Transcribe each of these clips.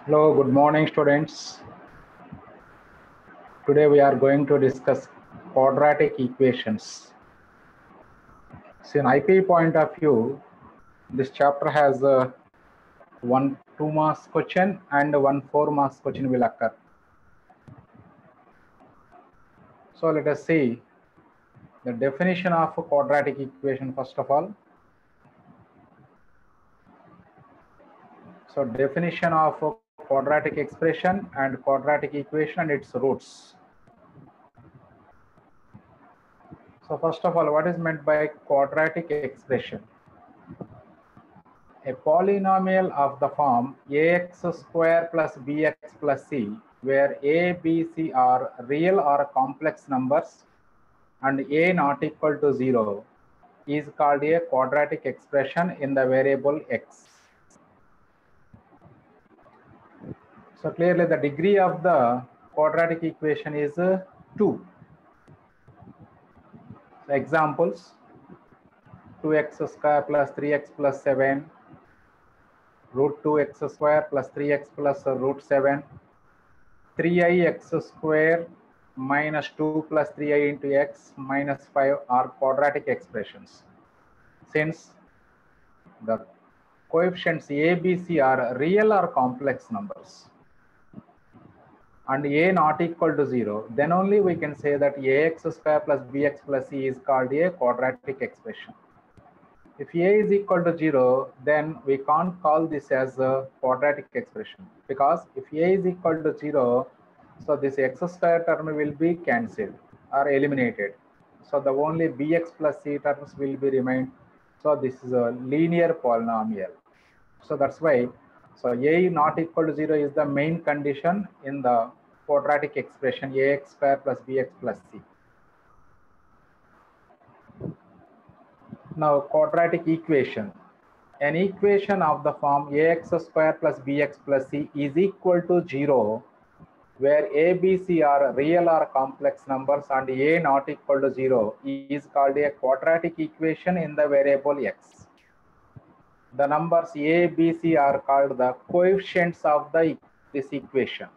Hello, good morning, students. Today we are going to discuss quadratic equations. So, in IP point of view, this chapter has one 2 marks question and one 4 marks question will occur. So, let us see the definition of a quadratic equation first of all. So, definition of a quadratic expression and quadratic equation and its roots. So, first of all, what is meant by quadratic expression? A polynomial of the form ax square plus bx plus c, where a, b, c are real or complex numbers and a not equal to 0, is called a quadratic expression in the variable x. So clearly the degree of the quadratic equation is 2. So examples: 2x square plus 3x plus 7, root 2x square plus 3x plus root 7, 3ix square minus 2 plus 3i into x minus 5 are quadratic expressions. Since the coefficients a, b, c are real or complex numbers and a not equal to 0, then only we can say that ax square plus bx plus c is called a quadratic expression. If a is equal to 0, then we can't call this as a quadratic expression, because if a is equal to 0, so this x square term will be cancelled or eliminated. So the only bx plus c terms will be remain. So this is a linear polynomial. So that's why, so a not equal to 0 is the main condition in the quadratic expression ax square plus bx plus c. Now, quadratic equation. An equation of the form ax square plus bx plus c is equal to 0, where a, b, c are real or complex numbers and a not equal to 0 is called a quadratic equation in the variable x. The numbers a, b, c are called the coefficients of this equation.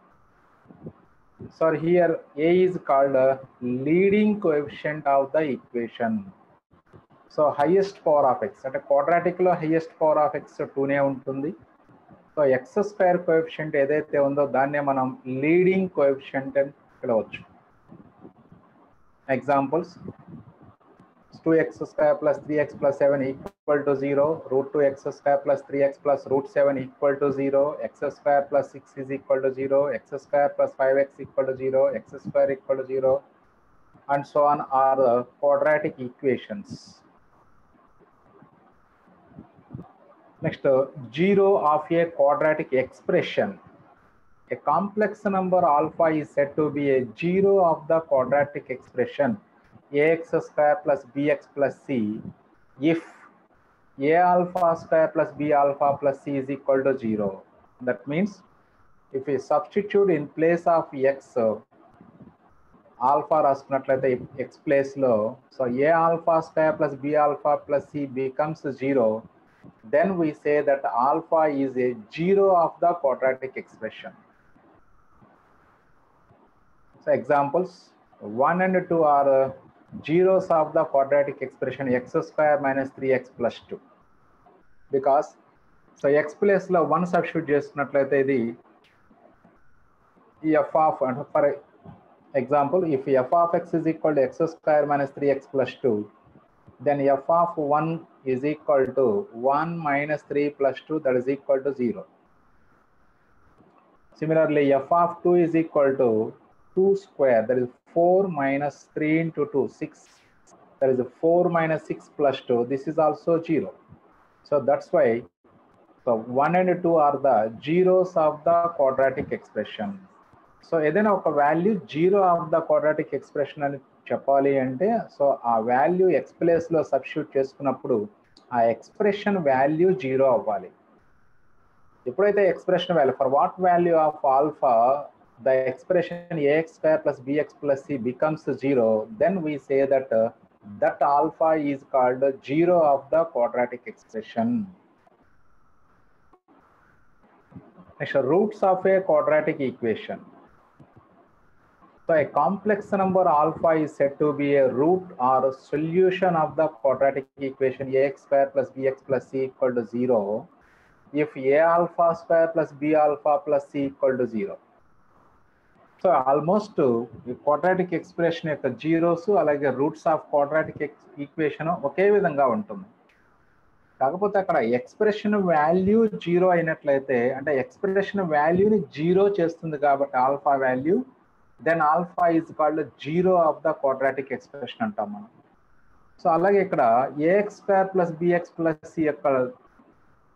So here a is called a leading coefficient of the equation. So highest power of x, అంటే quadratic లో highest power of x 2నే ఉంటుంది. So X square coefficient ఏదైతే ఉందో దాన్నే మనం leading coefficient అని పిలవచ్చు. Examples: 2x square plus 3x plus 7 equal to 0, root 2x square plus 3x plus root 7 equal to 0, x square plus 6 is equal to 0, x square plus 5x equal to 0, x square equal to 0, and so on are the quadratic equations. Next, 0 of a quadratic expression. A complex number alpha is said to be a 0 of the quadratic expression ax square plus bx plus c if a alpha square plus b alpha plus c is equal to 0. That means if we substitute in place of x alpha రాసుకున్నట్లయితే x place లో, so a alpha square plus b alpha plus c becomes 0, then we say that alpha is a 0 of the quadratic expression. So examples: 1 and 2 are zeros of the quadratic expression x square minus 3x plus 2. Because so x place లో 1 substitute చేసుకున్నట్లయితే ఇది f of, for example, if f of x is equal to x square minus 3x plus 2, then f of 1 is equal to 1 minus 3 plus 2, that is equal to 0. Similarly, f of 2 is equal to 2 square, that is 4 minus 3 into 2, 6, that is 4 minus 6 plus 2, this is also 0. So that's why, so 1 and 2 are the zeros of the quadratic expression. So ఏదైనా ఒక value 0 of the quadratic expression అని చెప్పాలి అంటే, so ఆ value X ప్లేస్లో substitute చేసుకున్నప్పుడు ఆ expression value 0 అవ్వాలి. ఎప్పుడైతే expression value for what value of alpha the expression ax square plus bx plus c becomes 0, then we say that that alpha is called 0 of the quadratic expression. Next, roots of a quadratic equation. So a complex number alpha is said to be a root or a solution of the quadratic equation ax square plus bx plus c equal to 0 if a alpha square plus b alpha plus c equal to 0. So almost quadratic expression యొక్క zeros అలాగే roots of quadratic equation ఒకే విధంగా ఉంటుంది. కాకపోతే అక్కడ expression value zero అయినట్లయితే, అంటే expression వాల్యూని zero చేస్తుంది కాబట్టి alpha value, then alpha is called zero of the quadratic expression అంటాం మనం. సో అలాగే ఇక్కడ ax square plus bx plus c యొక్క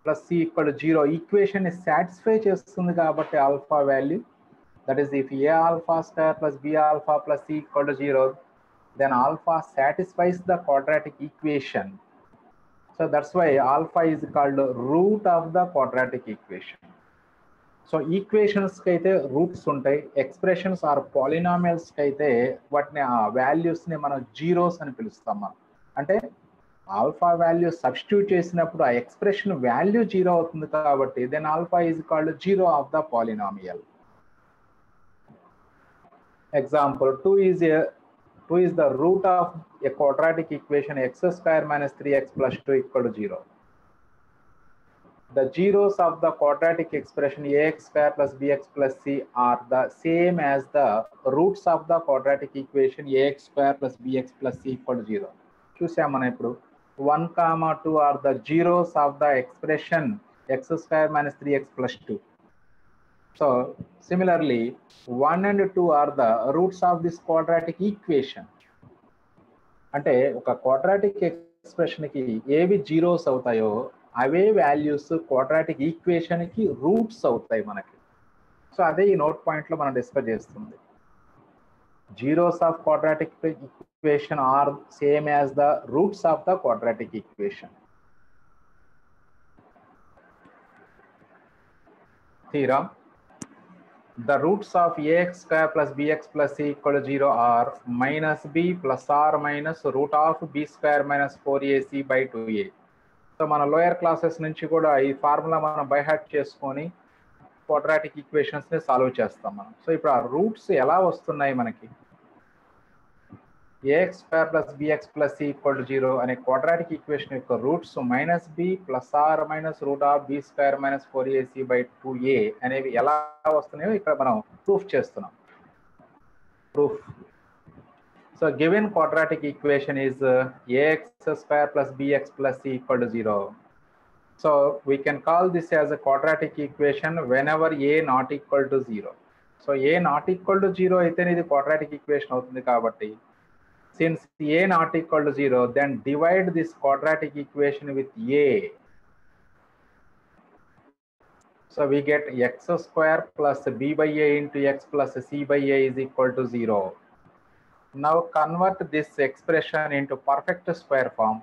plus c equal zero equation ని సాటిస్ఫై చేస్తుంది కాబట్టి alpha value, that is if a alpha square plus b alpha plus c equal to 0, then alpha satisfies the quadratic equation. So that's why alpha is called root of the quadratic equation. So equations ki aithe roots untai, expressions or polynomials ki aithe vatni values ni మనం zeros అని పిలుస్తాం మనం. అంటే alpha value substitute చేసినప్పుడు ఆ expression value zero అవుతుంది కాబట్టి then alpha is called zero of the polynomial. Example, 2 is the root of a quadratic equation x square minus 3x plus 2 equal to 0. The zeros of the quadratic expression ax square plus bx plus c are the same as the roots of the quadratic equation ax square plus bx plus c equal to 0. చూసాం మనం ఇప్పుడు 1, 2 are the zeros of the expression x square minus 3x plus 2. So similarly 1 and 2 are the roots of this quadratic equation. అంటే ఒక quadratic expression కి ఏవి zeros అవుతాయో అవే values quadratic equation కి roots అవుతాయి మనకి. సో అదే ఈ నోట్ పాయింట్ లో మనం డిస్కస్ చేస్తుంది. Zeros of quadratic equation are same as the roots of the quadratic equation. Theorem, the roots of ax square plus bx plus c equal to 0 are minus b plus or minus root of b square minus 4ac by 2a. So మన lower classes నుంచి కూడా ఈ formula మనం by heart చేసుకొని quadratic equations ని solve చేస్తాం మనం. So ఇప్పుడు ఆ రూట్స్ ఎలా వస్తున్నాయి మనకి? ax square plus bx plus c equal to 0 అనే క్వాడ్రాటిక్ ఈక్వేషన్ యొక్క roots minus b plus or minus root of b square minus 4ac by 2a అనేవి ఎలా వస్తున్నాయో ఇక్కడ మనం ప్రూఫ్ చేస్తున్నాం. Proof. So given quadratic equation is ax square plus bx plus c equal to 0. So we can call this as a quadratic equation whenever a not equal to 0. So a not equal to 0 అయితే ఇది quadratic equation అవుతుంది కాబట్టి since a not equal to 0, then divide this quadratic equation with a. So we get x square plus b by a into x plus c by a is equal to 0. Now convert this expression into perfect square form.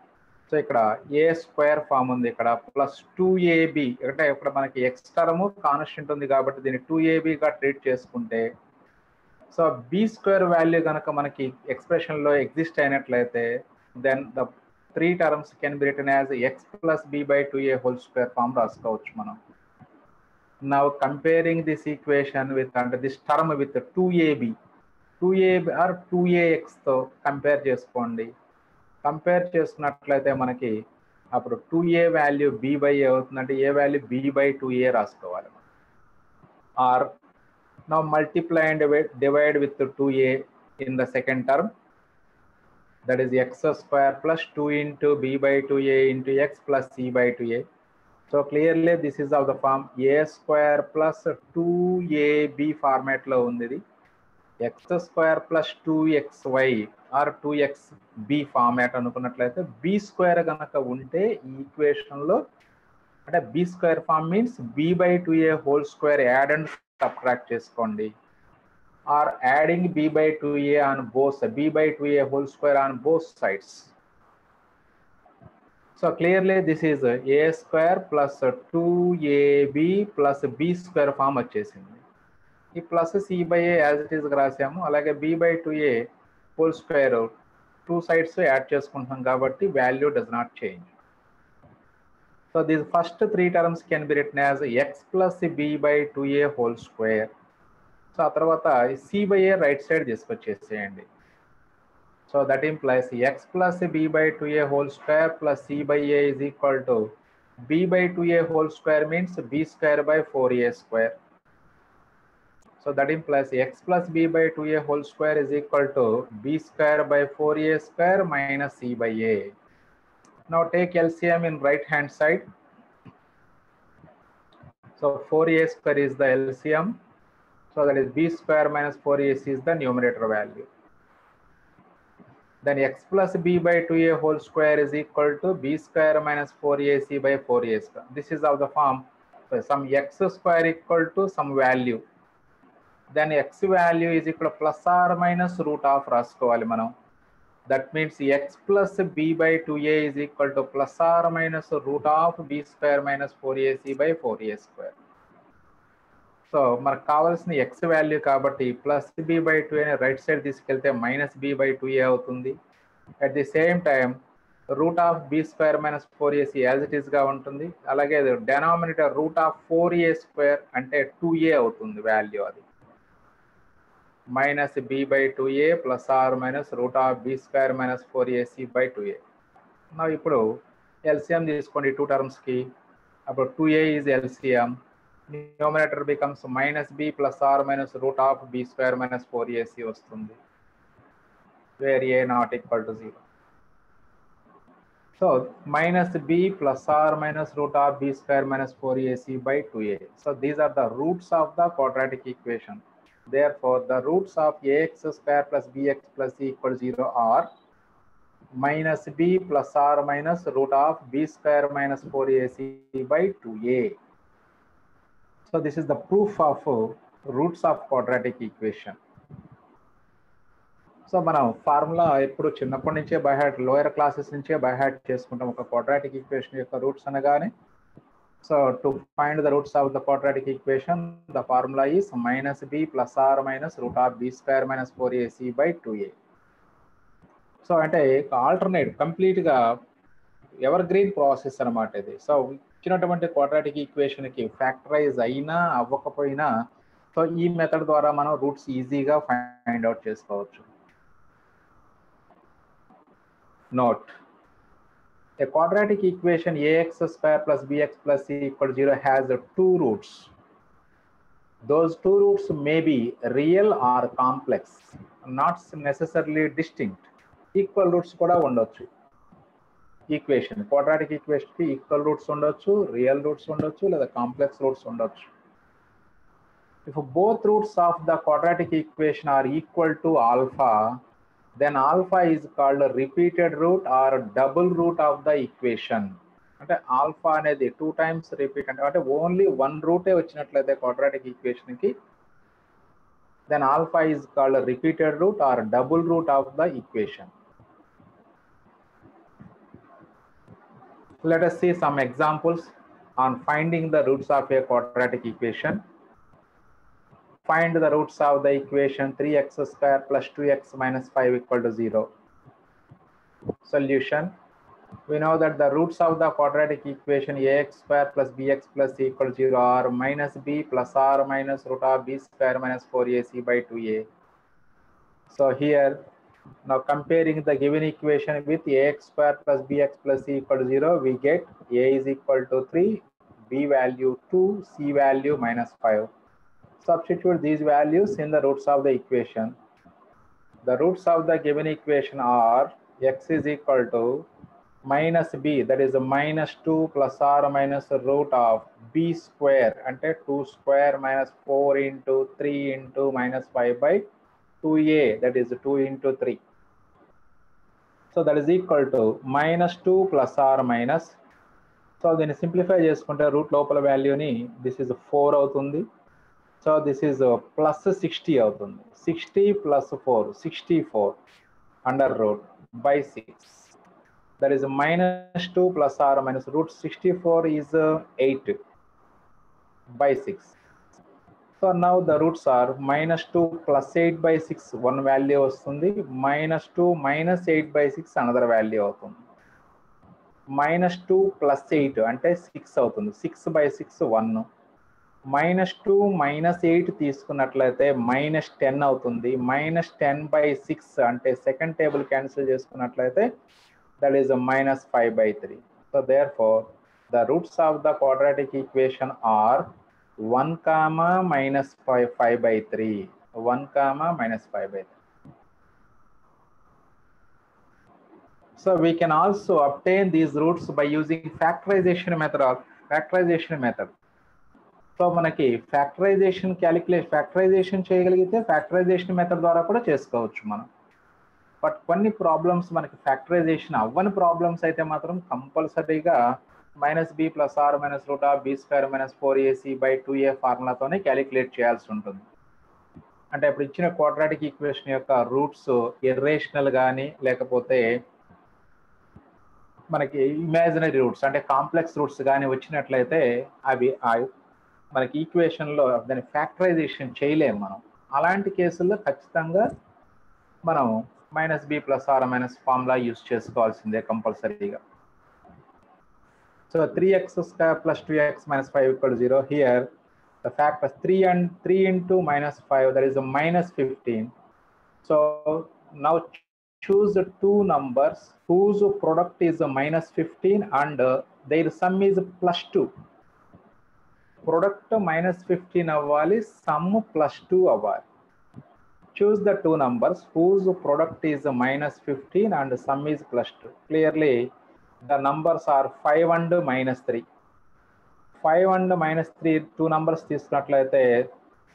So ఇక్కడ a square form ఉంది, ఇక్కడ plus 2ab, అంటే ఇక్కడ మనకి x term constant ఉంది కాబట్టి దీన్ని 2ab గా ట్రీట్ చేసుకుంటే, సో బి స్క్వేర్ వాల్యూ కనుక మనకి ఎక్స్ప్రెషన్ లో ఎగ్జిస్ట్ అయినట్లయితే then the 3 terms can be written as x plus b by 2a whole square form రాసుకోవచ్చు మనం. Now comparing this equation with అంటే this term with 2ab or 2ax తో compare చేసుకోండి. Compare చేసుకున్నట్లయితే మనకి అప్పుడు 2a value b by a అవుతుందంటే a value b by 2a రాసుకోవాలి. Or now multiply and divide with 2a in the second term, that is x square plus 2 into b by 2a into x plus c by 2a. So clearly this is of the form a square plus 2ab format lo undi, x square plus 2xy or 2xb format anukunnatlaithe b square ganaka unte ee equation lo అంటే b square form means b by 2a whole square add and subtract చేసుకోండి, or adding b by 2a on both b by 2a whole square on both sides. So clearly this is a square plus 2ab plus b square form వచ్చేసింది. ఈ plus c by a as it is రాసాము, అలాగే b by 2a whole square 2 sides add చేసుకుంటాం కాబట్టి value does not change. So these first three terms can be written as x plus b by 2a whole square. So ఆ తర్వాత c by a right side తీసుకొచ్చేసేయండి. So that implies x plus b by 2a whole square plus c by a is equal to b by 2a whole square means b square by 4a square. So that implies x plus b by 2a whole square is equal to b square by 4a square minus c by a. Now take LCM in right hand side. So 4a square is the LCM. So that is b square minus 4ac is the numerator value. Then x plus b by 2a whole square is equal to b square minus 4ac by 4a square. This is of the form, so some x square equal to some value. Then x value is equal to plus or minus root of రాసుకోవాలి మనం. That means x plus b by 2a is equal to plus or minus root of b square minus 4ac by 4a square. So మనకు కావాల్సిన x value కాబట్టి plus b by 2 అని right side తీసుకెళ్తే minus B by 2a అవుతుంది. At the same time root of b square minus 4ac as it ఈస్గా ఉంటుంది. అలాగే denominator root of 4a square అంటే 2a అవుతుంది వాల్యూ. అది minus B by 2a plus or minus root of b square minus 4ac by 2a. నా ఇప్పుడు LCM తీసుకోండి two టర్మ్స్కి. అప్పుడు 2a is LCM. Numerator becomes minus b plus or minus root of b square minus 4ac వస్తుంది, where a not equal to 0. So minus b plus or minus root of b square minus 4ac by 2a. So these are the roots of the quadratic equation. Therefore the roots of ax square plus bx plus c equal to 0 are minus b plus or minus root of b square minus 4ac by 2a. So this is the proof of roots of quadratic equation. So మనం formula ఎప్పుడు చిన్నప్పటి నుంచే by heart, lower classes నుంచే by heart చేసుకుంటాం ఒక quadratic equation యొక్క roots అనగానే. So to find the roots of the quadratic equation the formula is minus b plus or minus root of b square minus 4ac by 2a. So అంటే alternate కంప్లీట్గా evergreen process అనమాట ఇది. So ఇచ్చినటువంటి quadratic ఈక్వేషన్కి factorise అయినా అవ్వకపోయినా so ఈ method ద్వారా మనం రూట్స్ ఈజీగా ఫైండ్ అవుట్ చేసుకోవచ్చు. Note, a quadratic equation ax square plus bx plus c equal to 0 has two roots. Those two roots may be real or complex, not necessarily distinct. Equal roots కూడా ఉండొచ్చు. Equation quadratic ఈక్వేషన్కి equal roots ఉండొచ్చు, real roots ఉండొచ్చు, లేదా complex roots ఉండొచ్చు. If both roots of the quadratic equation are equal to alpha, then alpha is called repeated root or double root of the equation. అంటే alpha అనేది 2 times repeat అంటే only 1 రూటే వచ్చినట్లయితే quadratic ఈక్వేషన్కి, then alpha is called repeated root or double root of the equation. Let us see some examples on finding the roots of a quadratic equation. Find the roots of the equation 3x square plus 2x minus 5 equal to 0. Solution. We know that the roots of the quadratic equation ax square plus bx plus c equal to 0 are minus b plus or minus root of b square minus 4ac by 2a. So here, now comparing the given equation with ax square plus bx plus c equal to 0, we get a is equal to 3, b value 2, c value minus 5. Substitute these values in the roots of the equation. The roots of the given equation are x is equal to minus b, that is minus 2 plus or minus root of b square అంటే 2 square minus 4 into 3 into minus 5 by 2a, that is 2 into 3. So that is equal to minus 2 plus or minus. So దీన్ని simplify చేసుకుంటే route లోపల వాల్యూని this is 4 అవుతుంది. So this is plus 60 అవుతుంది. 60 plus 4, 64 under root by 6. That is minus 2 plus or minus root 64 is 8 by 6. So now the roots are minus 2 plus 8 by 6 one value వస్తుంది, minus 2 minus 8 by 6 another value అవుతుంది. -2 + 8 అంటే 6 అవుతుంది. 6/6 1. -2 -8 తీసుకున్నట్లయితే -10 అవుతుంది. -10/6 అంటే second table cancel చేసుకున్నట్లయితే that is -5/3. So therefore the roots of the quadratic equation are 1, -5/3. 1, -5/3. So we can also obtain these roots by using factorization method. So మనకి factorisation చేయగలిగితే factorization method ద్వారా కూడా చేసుకోవచ్చు మనం. బట్ కొన్ని ప్రాబ్లమ్స్ మనకి factorisation అవ్వని ప్రాబ్లమ్స్ అయితే మాత్రం కంపల్సరీగా -b + r - √b² - 4ac/2a ఫార్ములాతోనే calculate చేయాల్సి ఉంటుంది. అంటే ఇప్పుడు ఇచ్చిన క్వాడ్రాటిక్ ఈక్వేషన్ యొక్క రూట్స్ ఇర్రేషనల్ కానీ లేకపోతే మనకి ఇమాజినరీ రూట్స్ అంటే కాంప్లెక్స్ రూట్స్ కానీ వచ్చినట్లయితే అవి మనకి ఈక్వేషన్లో దాని ఫ్యాక్టరైజేషన్ చేయలేము మనం. అలాంటి కేసుల్లో ఖచ్చితంగా మనం -b + r - ఫార్ములా యూస్ చేసుకోవాల్సిందే కంపల్సరీగా. So 3x² + 2x - 5 = 0. Here the factor 3 into -5, that is -15. So now choose the two numbers whose product is -15 and their sum is +2. Product -15 అవ్వాలి, sum +2 అవ్వాలి. Choose the two numbers whose product is -15 and sum is +2. Clearly the numbers are 5 and -3. 5 and -3 two numbers తీసుకున్నట్లయితే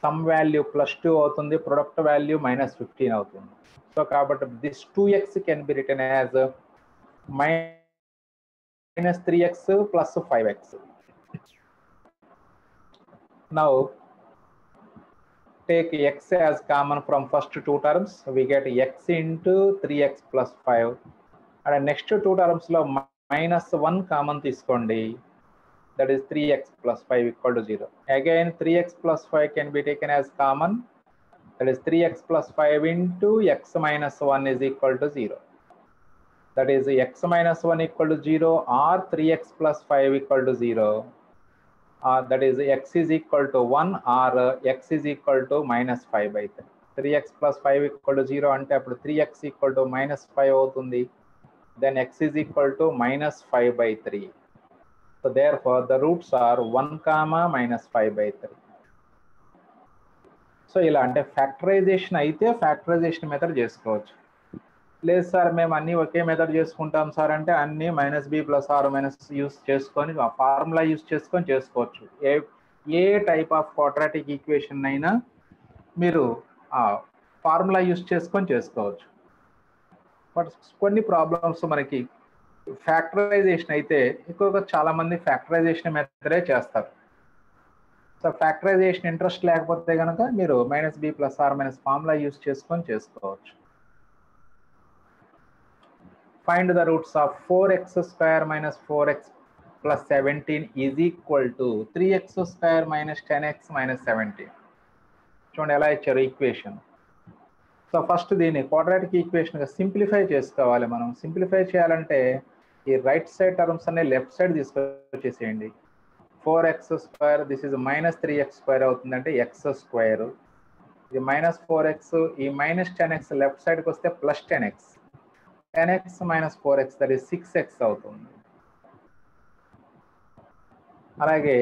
some value +2 అవుతుంది, product value -15 అవుతుంది. So కాబట్టి this 2x can be written as -3x + 5x. Now take x as common from first two terms. We get x into 3x + 5. And next two terms లో -1 common తీసుకోండి. That is 3x + 5 = 0. Again 3x + 5 can be taken as common. That is 3x + 5 into x - 1 is equal to 0. That is x - 1 = 0 or 3x + 5 = 0. That is x is equal to 1 or x is equal to -5/3. 3x + 5 = 0 అంటే అప్పుడు 3x = -5 అవుతుంది. Then x is equal to -5/3. So therefore the roots are 1, -5/3. So ఇలా అంటే factorisation అయితే factorization method చేసుకోవచ్చు. లేదు sir మేము అన్నీ ఒకే మెథడ్ చేసుకుంటాం సార్ అంటే అన్నీ -b + r - యూస్ చేసుకొని ఆ ఫార్ములా యూస్ చేసుకొని చేసుకోవచ్చు. ఏ టైప్ ఆఫ్ క్వాడ్రాటిక్ ఈక్వేషన్ అయినా మీరు ఆ ఫార్ములా యూస్ చేసుకొని చేసుకోవచ్చు. బట్ కొన్ని ప్రాబ్లమ్స్ మనకి ఫ్యాక్టరైజేషన్ అయితే ఎక్కువగా చాలా మంది ఫ్యాక్టరైజేషన్ మెథడే చేస్తారు. సో ఫ్యాక్టరైజేషన్ ఇంట్రెస్ట్ లేకపోతే కనుక మీరు -b + r - ఫార్ములా యూస్ చేసుకొని చేసుకోవచ్చు. Find the roots of 4x² - 4x + 17 is equal to 3x² - 10x - 17. చూడండి ఎలా ఇచ్చారు ఈక్వేషన్. సో ఫస్ట్ దీన్ని క్వాడ్రాటిక్ ఈక్వేషన్గా సింప్లిఫై చేసుకోవాలి. మనం సింప్లిఫై చేయాలంటే ఈ రైట్ సైడ్ టర్మ్స్ అనే లెఫ్ట్ సైడ్ తీసుకొచ్చేసేయండి. 4x², దిస్ ఇస్ -3x² అవుతుందంటే x². ఇది -4x, ఈ -10x లెఫ్ట్ సైడ్కి వస్తే +10x. 10x - 4x that is 6x అవుతుంది. అలాగే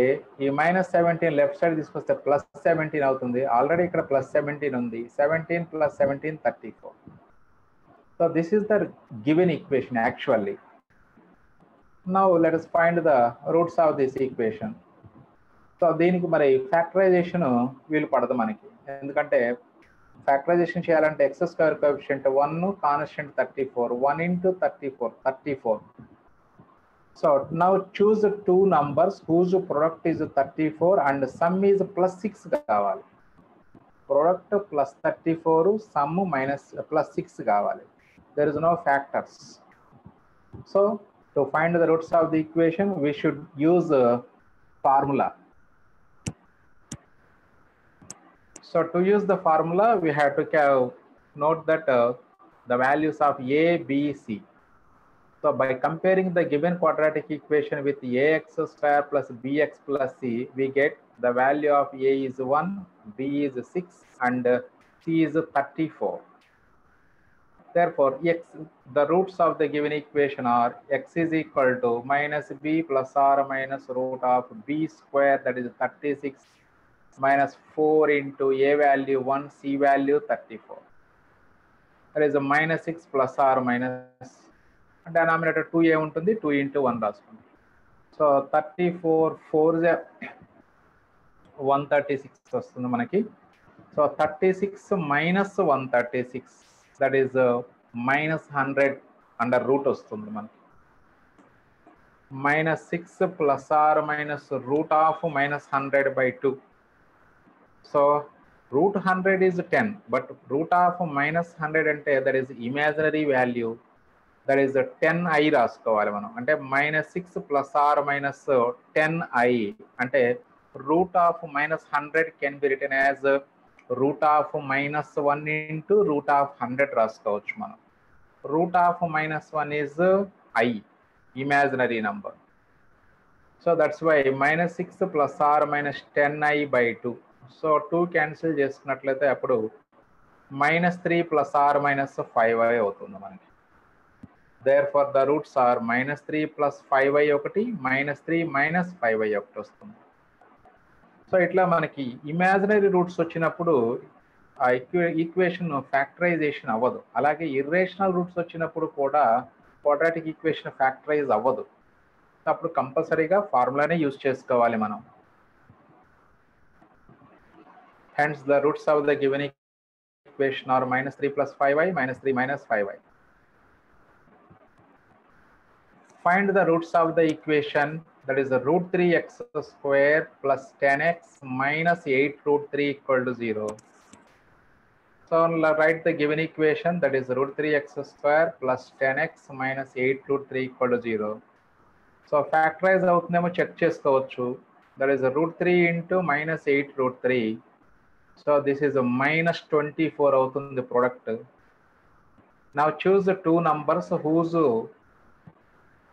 ఈ -17 లెఫ్ట్ సైడ్ తీసుకొస్తే +17 అవుతుంది. ఆల్రెడీ ఇక్కడ +17 ఉంది. 17 + 17 34. So this is the given equation actually. Now let us find the roots of this equation. So దీనికి మరి ఫ్యాక్టరైజేషన్ వీలు పడదు మనకి. ఎందుకంటే ఫ్యాక్టరైజేషన్ చేయాలంటే x² coefficient 1, constant 34. 1 into 34, 34. So now choose two numbers whose product is 34 and sum is +6 కావాలి. Product +34, sum +6 కావాలి. There is no factors. So to find the roots of the equation, we should use formula. So to use the formula, we have to note that the values of a, b, c. So by comparing the given quadratic equation with ax square plus bx plus c, we get the value of a is 1, b is 6, and c is 34. Therefore, the roots of the given equation are x is equal to minus b plus or minus root of b square, that is 36, minus 4 into a value 1, c value 34. That is a minus 6 plus or minus denominator 2a ఉంటుంది, 2 into 1 రాసుకోండి. So 34 4 136 వస్తుంది మనకి. So 36 minus 136, that is minus 100 under root వస్తుంది మనకి. minus 6 plus or minus root of minus 100 by 2. So root 100 is 10, but root of minus 100 అంటే that is imaginary value, that is 10i రాసుకోవాలి మనం. అంటే minus 6 plus or minus 10i అంటే root of minus 100 can be written as root of minus 1 into root of 100 రాసుకోవచ్చు మనం. root of minus 1 is I, imaginary number. So that's why minus 6 plus or minus 10i by 2. So 2 cancel చేసుకున్నట్లయితే అప్పుడు minus 3 plus or minus 5i అవుతుంది మనకి. Therefore the roots are minus 3 plus 5i ఒకటి, minus 3 minus 5i ఒకటి వస్తుంది. So ఇట్లా మనకి imaginary roots వచ్చినప్పుడు ఆ ఈక్వేషన్ ఫ్యాక్టరైజేషన్ అవ్వదు. అలాగే ఇర్రేషనల్ రూట్స్ వచ్చినప్పుడు కూడా క్వాడ్రాటిక్ ఈక్వేషన్ ఫ్యాక్టరైజ్ అవ్వదు. అప్పుడు కంపల్సరీగా ఫార్ములానే యూజ్ చేసుకోవాలి మనం. Hence the roots of the given equation are minus 3 plus 5i, minus 3 minus 5i. Find the roots of the equation, that is the root 3x square plus 10x minus 8 root 3 equal to 0. So write the given equation, that is root 3x square plus 10x minus 8 root 3 equal to 0. So factorize అవుతుందేమో check చేసుకోవచ్చు. That is root 3 into minus 8 root 3. So this is a minus 24 అవుతుంది product. Now choose the two numbers whose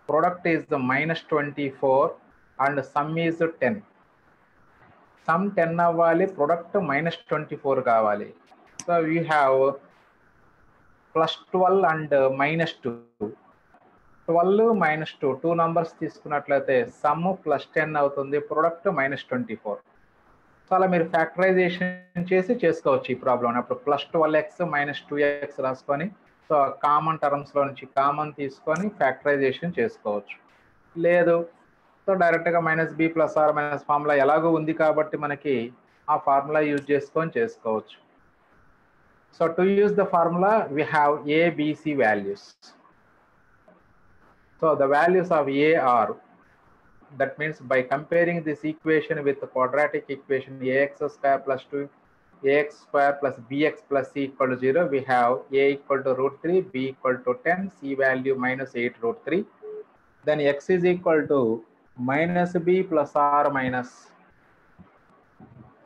product is the minus 24 and sum is 10. Sum 10 అవ్వాలి, product minus 24 కావాలి. So we have plus 12 and minus 2. 12 minus 2, 2 numbers తీసుకున్నట్లయితే sum plus 10 అవుతుంది, product minus 24. So అలా మీరు factorisation చేసి చేసుకోవచ్చు ఈ problem. అప్పుడు ప్లస్ 12x minus 2x రాసుకొని సో కామన్ టర్మ్స్లో నుంచి కామన్ తీసుకొని ఫ్యాక్టరైజేషన్ చేసుకోవచ్చు. లేదు సో డైరెక్ట్గా minus b plus or minus formula ఎలాగో ఉంది కాబట్టి మనకి ఆ ఫార్ములా యూజ్ చేసుకొని చేసుకోవచ్చు. So to use the formula we have a, b, c values. So the values of a are, that means by comparing this equation with the quadratic equation ax square plus 2 ax square plus bx plus c equal to 0, we have a equal to root 3, b equal to 10, c value minus 8 root 3. Then x is equal to minus b plus or minus,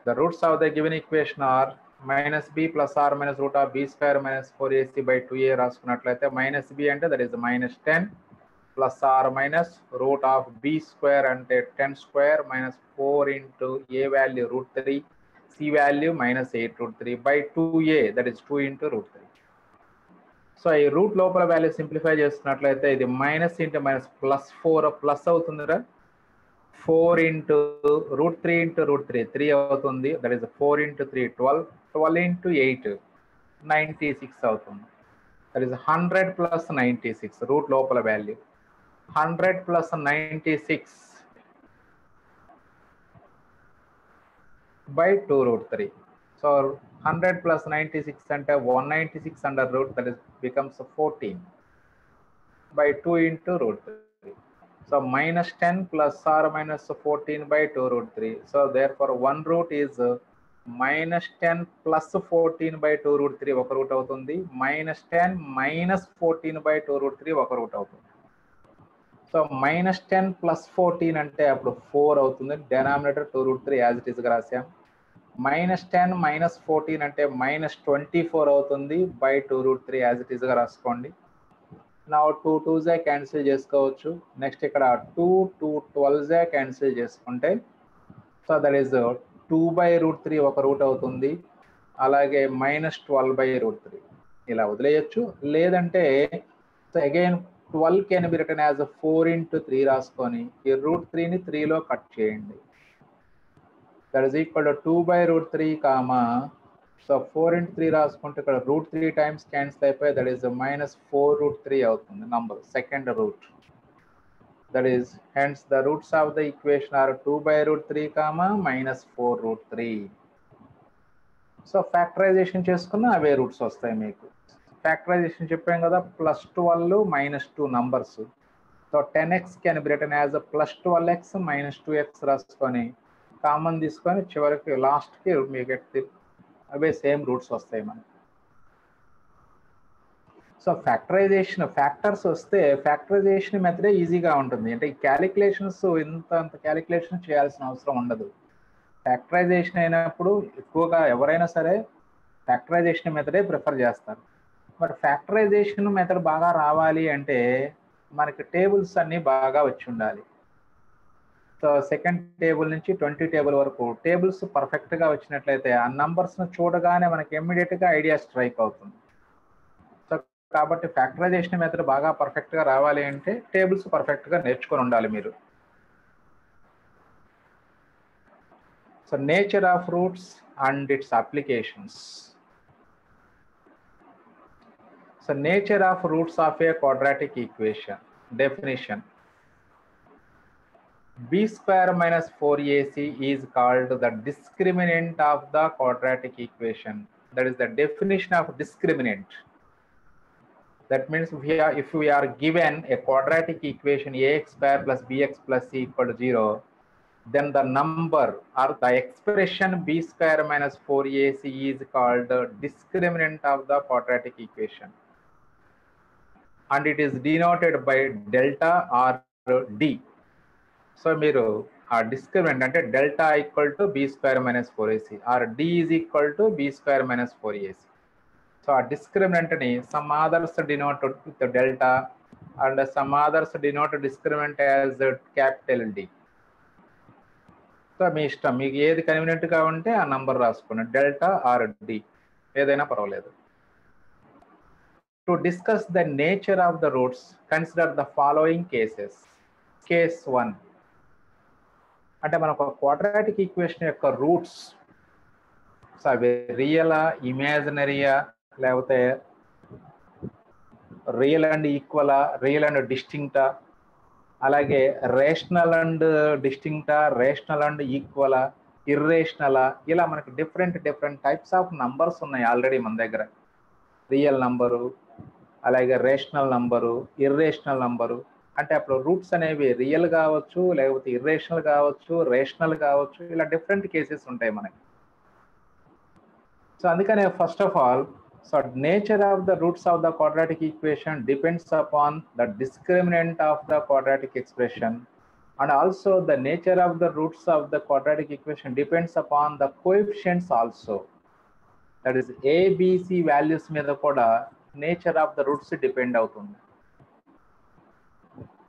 the roots of the given equation are minus b plus or minus root of b square minus 4ac by 2a రాసుకున్నట్లయితే minus b అంటే that is minus 10 plus or minus root of b square అంటే 10 square minus 4 into a value root 3, c value minus 8 root 3 by 2a, that is 2 into root 3. So ఈ root లోపల value simplify చేసుకున్నట్లయితే ఇది minus into minus plus 4 plus అవుతుందిరా, 4 into root 3 into root 3, 3 అవుతుంది, that is 4 into 3 12, 12 into 8 96 అవుతుంది, that is 100 plus 96 route లోపల value. 100 plus 96 by 2 root 3. So 100 plus 96 అంటే 196 under root, that is becomes 14 by 2 into root 3. So minus 10 plus or minus 14 by 2 root 3. So therefore one root is minus 10 plus 14 by 2 root 3 ఒక route అవుతుంది, minus 10 minus 14 by 2 root 3 ఒక route అవుతుంది. So minus 10 plus 14 అంటే అప్పుడు 4 అవుతుంది, denominator 2 root 3 as it ఈస్గా రాసాం. minus 10 minus 14 అంటే minus 24 అవుతుంది by 2 root 3 యాజ్ ఇట్ ఈస్గా రాసుకోండి. నా 2 2s క్యాన్సిల్ చేసుకోవచ్చు. నెక్స్ట్ ఇక్కడ 2 2 12s క్యాన్సిల్ చేసుకుంటే సో దట్ ఈస్ 2/√3 ఒక రూట్ అవుతుంది. అలాగే -12/√3 ఇలా వదిలేయచ్చు. లేదంటే so again 12 can be written as 4 into 3 రాసుకొని ఈ √3ని 3లో కట్ చేయండి. That is equal to 2/√3 comma so 4 into 3 రాసుకుంటే ఇక్కడ √3 టైమ్స్ క్యాన్సిల్ అయిపోయి దట్ ఈస్ -4√3 అవుతుంది number second root. That is, hence the roots of the equation are 2/√3 comma -4√3. So factorisation చేసుకున్న అవే రూట్స్ వస్తాయి మీకు. ఫ్యాక్టరైజేషన్ చెప్పాం కదా, +12 -2 numbers. So 10x can be written as +12x -2x రాసుకొని కామన్ తీసుకొని చివరికి లాస్ట్కి మీకు అవే సేమ్ రూట్స్ వస్తాయి మనకి. సో ఫ్యాక్టరైజేషన్ ఫ్యాక్టర్స్ వస్తే ఫ్యాక్టరైజేషన్ మెథడే ఈజీగా ఉంటుంది. అంటే ఈ క్యాలిక్యులేషన్స్ అంత క్యాలిక్యులేషన్ చేయాల్సిన అవసరం ఉండదు. ఫ్యాక్టరైజేషన్ అయినప్పుడు ఎక్కువగా ఎవరైనా సరే ఫ్యాక్టరైజేషన్ మెథడే ప్రిఫర్ చేస్తారు. మరి ఫ్యాక్టరైజేషన్ మెథడ్ బాగా రావాలి అంటే మనకి టేబుల్స్ అన్నీ బాగా వచ్చి ఉండాలి. సో సెకండ్ టేబుల్ నుంచి 20 టేబుల్ వరకు టేబుల్స్ పర్ఫెక్ట్గా వచ్చినట్లయితే ఆ నంబర్స్ను చూడగానే మనకి ఇమ్మీడియట్గా ఐడియా స్ట్రైక్ అవుతుంది. కాబట్టి ఫ్యాక్టరైజేషన్ మెథడ్ బాగా పర్ఫెక్ట్గా రావాలి అంటే టేబుల్స్ పర్ఫెక్ట్గా నేర్చుకొని ఉండాలి మీరు. So nature of roots and its applications. So nature of roots of a quadratic equation definition. b² - 4ac is called the discriminant of the quadratic equation. That is the definition of discriminant. That means if we are given a quadratic equation ax² + bx + c = 0, then the number or the expression b² - 4ac is called the discriminant of the quadratic equation, and it is denoted by delta or d. So మీరు ఆ discriminant అంటే delta equal to b² - 4ac or d is equal to b² - 4ac. So ఆ డిస్క్రిమినెంట్ని some others denote with delta and some others denote discriminant as capital D. So మీ ఇష్టం, మీకు ఏది కన్వీనియంట్గా ఉంటే ఆ నంబర్ రాసుకోండి, డెల్టా ఆర్ D ఏదైనా పర్వాలేదు. To discuss the nature of the roots consider the following cases. Case 1 అంటే మనకు క్వాడ్రాటిక్ ఈక్వేషన్ యొక్క రూట్స్ సో అవి రియలా, ఇమాజినరీయా, లేకపోతే రియల్ అండ్ ఈక్వలా, రియల్ అండ్ డిస్టింక్టా, అలాగే రేషనల్ అండ్ డిస్టింక్టా, రేషనల్ అండ్ ఈక్వలా, ఇర్రేషనలా, ఇలా మనకి డిఫరెంట్ టైప్స్ ఆఫ్ నంబర్స్ ఉన్నాయి ఆల్రెడీ మన దగ్గర. రియల్ నంబరు, అలాగే రేషనల్ నంబరు, ఇర్రేషనల్ నంబరు. అంటే అప్పుడు రూట్స్ అనేవి రియల్ కావచ్చు, లేకపోతే ఇర్రేషనల్ కావచ్చు, రేషనల్ కావచ్చు, ఇలా డిఫరెంట్ కేసెస్ ఉంటాయి మనకి. సో అందుకనే first of all so nature of the roots of the quadratic equation depends upon the discriminant of the quadratic expression, and also the nature of the roots of the quadratic equation depends upon the coefficients also. That is a b c values మీద కూడా nature of the roots depend అవుతుంది.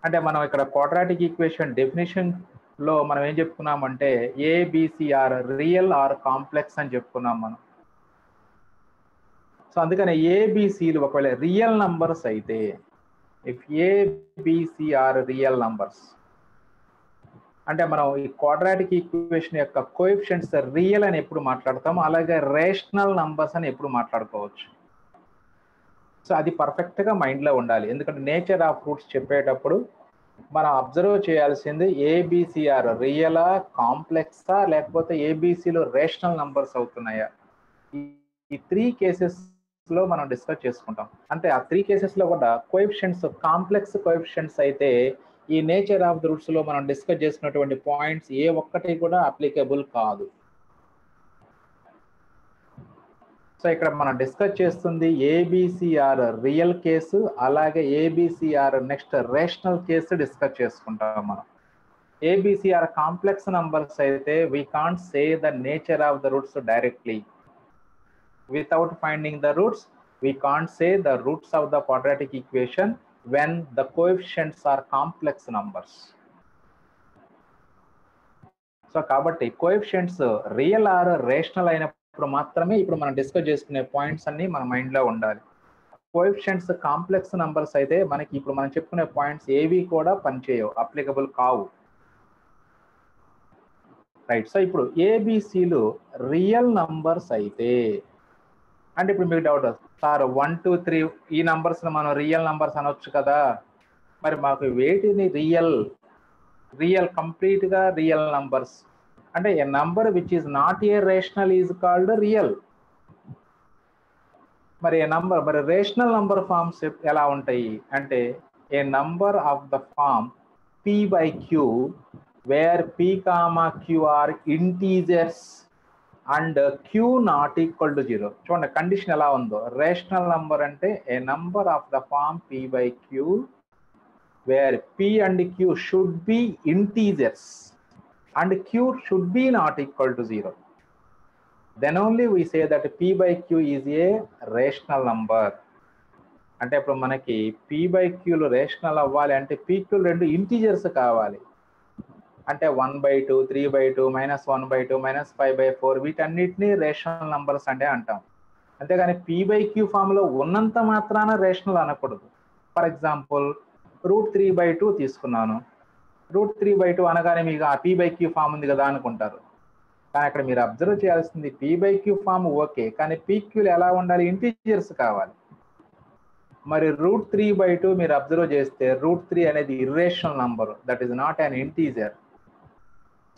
అంటే మనం ఇక్కడ quadratic equation డెఫినేషన్లో మనం ఏం చెప్పుకున్నామంటే a b c are real or complex అని చెప్పుకున్నాం మనం. సో అందుకని ఏబిసిలు ఒకవేళ రియల్ నంబర్స్ అయితే, if a b c are real numbers అంటే మనం ఈ క్వాడ్రాటిక్ ఈక్వేషన్ యొక్క కోఎఫిషియంట్స్ రియల్ అని ఎప్పుడు మాట్లాడతాము, అలాగే రేషనల్ నంబర్స్ అని ఎప్పుడు మాట్లాడుకోవచ్చు. సో అది పర్ఫెక్ట్గా మైండ్లో ఉండాలి. ఎందుకంటే నేచర్ ఆఫ్ రూట్స్ చెప్పేటప్పుడు మనం అబ్జర్వ్ చేయాల్సింది ఏబిసిఆర్ రియలా, కాంప్లెక్సా, లేకపోతే ఏబిసిలో రేషనల్ నంబర్స్ అవుతున్నాయా. ఈ 3 కేసెస్లో మనం డిస్కస్ చేసుకుంటాం. అంటే ఆ 3 కేసెస్లో కూడా కోఎఫిషియంట్స్ కాంప్లెక్స్ కోఎఫిషియంట్స్ అయితే ఈ నేచర్ ఆఫ్ ద రూట్స్లో మనం డిస్కస్ చేసినటువంటి పాయింట్స్ ఏ ఒక్కటి కూడా అప్లికబుల్ కాదు. సో ఇక్కడ మనం డిస్కస్ చేస్తుంది ఏబిసిఆర్ రియల్ కేసు, అలాగే ABCR next rational case discuss చేసుకుంటాం మనం. ఏబిసిఆర్ కాంప్లెక్స్ నంబర్స్ అయితే we can't say the nature of the roots directly. Without finding the roots we can't say the roots of the quadratic equation when the coefficients are complex numbers. So కాబట్టి coefficients real are rational అయినప్పుడు మాత్రమే ఇప్పుడు మనం discuss చేసుకునే points అన్ని మన మైండ్లో ఉండాలి. కోఎఫిషియంట్స్ కాంప్లెక్స్ నంబర్స్ అయితే మనకి ఇప్పుడు మనం చెప్పుకునే పాయింట్స్ ఏవి కూడా పనిచేయవు, అప్లికబుల్ కావు. రైట్. సో ఇప్పుడు ఏబిసిలు రియల్ నంబర్స్ అయితే అంటే ఇప్పుడు మీకు డౌట్ సార్ 1 2 3 ఈ నంబర్స్ మనం రియల్ నంబర్స్ అనొచ్చు కదా, మరి మాకు వేటిని రియల్ కంప్లీట్ గా రియల్ నంబర్స్ అంటే a number which is not a rational is called real. మరి ఏ నంబర్ మరి రేషనల్ నంబర్ ఫార్మ్స్ ఎలా ఉంటాయి అంటే a number of the form p by q wear p, q are integers and q not equal to 0. చూడండి condition ఎలా ఉందో. Rational number అంటే a number of the form p by q wear p and q should B integers and q should be not equal to 0. Then only we say that p by q is a rational number. అంటే ఇప్పుడు మనకి p by q లో rational అవ్వాలి అంటే p q రెండు integers కావాలి. అంటే 1/2, 3/2, -1/2, -5/4 వీటన్నిటిని రేషనల్ నంబర్స్ అంటే అంటాం. అంతేగాని p by q ఫామ్ లో ఉన్నంత మాత్రాన రేషనల్ అనకూడదు. ఫర్ ఎగ్జాంపుల్ √3/2 తీసుకున్నాను. √3/2 అనగానే మీకు ఆ p by q ఫామ్ ఉంది కదా అనుకుంటారు. కానీ అక్కడ మీరు అబ్జర్వ్ చేయాల్సింది p by q form okay, కానీ pqలు ఎలా ఉండాలి, ఇంటీజర్స్ కావాలి. మరి √3/2 మీరు అబ్జర్వ్ చేస్తే √3 అనేది irrational number, that is not an integer.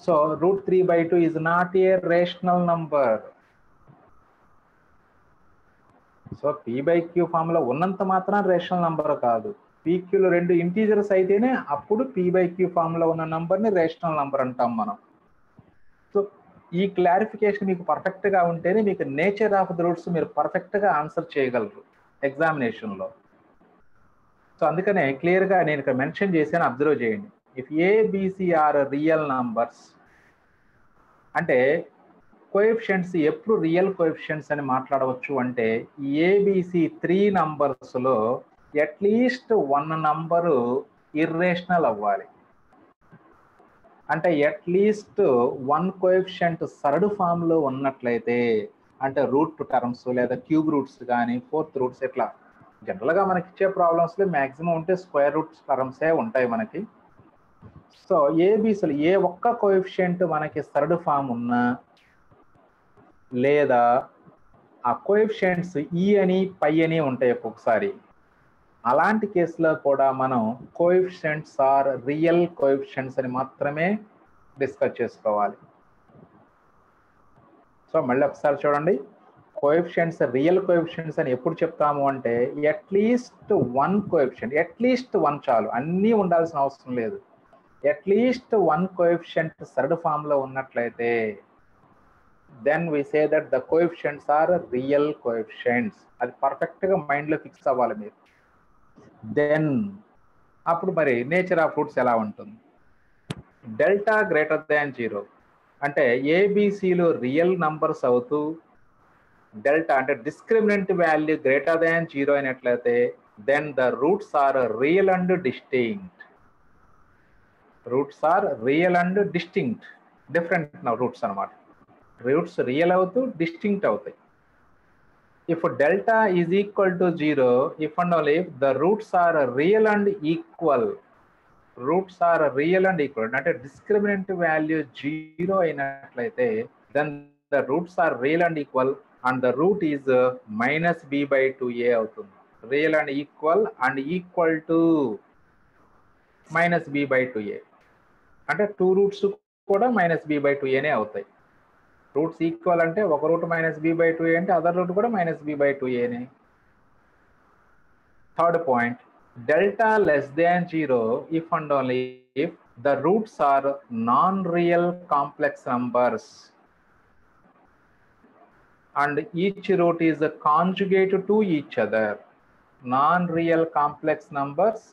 So √3/2 is not a rational number. So p by q form లో ఉన్నంత మాత్రం రేషనల్ నంబర్ కాదు. pqలు రెండు ఇంటీజర్స్ అయితేనే అప్పుడు p by q ఫామ్ లో ఉన్న నంబర్ని రేషనల్ నంబర్ అంటాం మనం. సో ఈ క్లారిఫికేషన్ మీకు పర్ఫెక్ట్ గా ఉంటేనే మీకు నేచర్ ఆఫ్ ద రూట్స్ మీరు పర్ఫెక్ట్ గా ఆన్సర్ చేయగలరు ఎగ్జామినేషన్ లో. సో అందుకనే క్లియర్ గా నేను ఇక్కడ మెన్షన్ చేశాను, అబ్జర్వ్ చేయండి. If a b c are real numbers అంటే కోఎఫిషియంట్స్ ఎప్పుడు రియల్ కోఎఫిషియంట్స్ అని మాట్లాడవచ్చు అంటే ఏబిసి 3 నంబర్స్ లో అట్లీస్ట్ 1 నంబరు ఇర్రేషనల్ అవ్వాలి. అంటే అట్లీస్ట్ 1 కోఎఫిషియంట్ థర్డ్ ఫామ్ లో ఉన్నట్లయితే అంటే రూట్ టర్మ్స్ లేదా క్యూబ్ రూట్స్ కానీ ఫోర్త్ రూట్స్ ఇట్లా జనరల్ గా మనకి ఇచ్చే ప్రాబ్లమ్స్ లో మాక్సిమం ఉంటే స్క్వేర్ రూట్స్ టర్మ్సే ఉంటాయి మనకి. సో ఏబిసిలు ఏ ఒక్క కోఎఫిషియంట్ మనకి థర్డ్ ఫామ్ ఉన్నా లేదా ఆ కోఎఫిషియంట్స్ ఈ అని పై అని ఉంటాయి ఒక్కొక్కసారి, అలాంటి కేసులో కూడా మనం కోఎఫిషియంట్స్ ఆర్ రియల్ కోఎఫిషియంట్స్ అని మాత్రమే డిస్కస్ చేసుకోవాలి. సో మళ్ళీ ఒకసారి చూడండి, కోఎఫిషియంట్స్ రియల్ కోఎఫిషియంట్స్ అని ఎప్పుడు చెప్తాము అంటే అట్లీస్ట్ 1 కోఎఫిషియంట్, అట్లీస్ట్ 1 చాలు, అన్నీ ఉండాల్సిన అవసరం లేదు. అట్లీస్ట్ 1 కోఎఫిషియంట్ థర్డ్ ఫామ్ లో ఉన్నట్లయితే then we say that the coefficients are real coefficients. అది పర్ఫెక్ట్ గా మైండ్ లో ఫిక్స్ అవ్వాలి మీరు. దెన్ అప్పుడు మరి నేచర్ ఆఫ్ రూట్స్ ఎలా ఉంటుంది. డెల్టా గ్రేటర్ దాన్ 0 అంటే ఏబిసిలు రియల్ నంబర్స్ అవుతూ డెల్టా అంటే డిస్క్రిమినెంట్ వాల్యూ గ్రేటర్ దాన్ 0 అయినట్లయితే then the roots are real and distinct. Roots are real and distinct, different roots అనమాట. రూట్స్ రియల్ అవుతూ డిస్టింక్ట్ అవుతాయి. If delta is equal to 0, if and only if the roots are real and equal, roots are real and equal, అంటే discriminant value 0 అయినట్లయితే then the roots are real and equal and the root is minus b by 2a అవుతుంది. real and equal to minus b by 2a అంటే 2 roots కూడా minus b by 2a నే అవుతాయి. Roots equal అంటే ఒక route -b/2a అంటే other root కూడా -b/2a. Third point, delta less than 0 if and only if the roots are non real complex numbers and each root is conjugate to each other. Non real complex numbers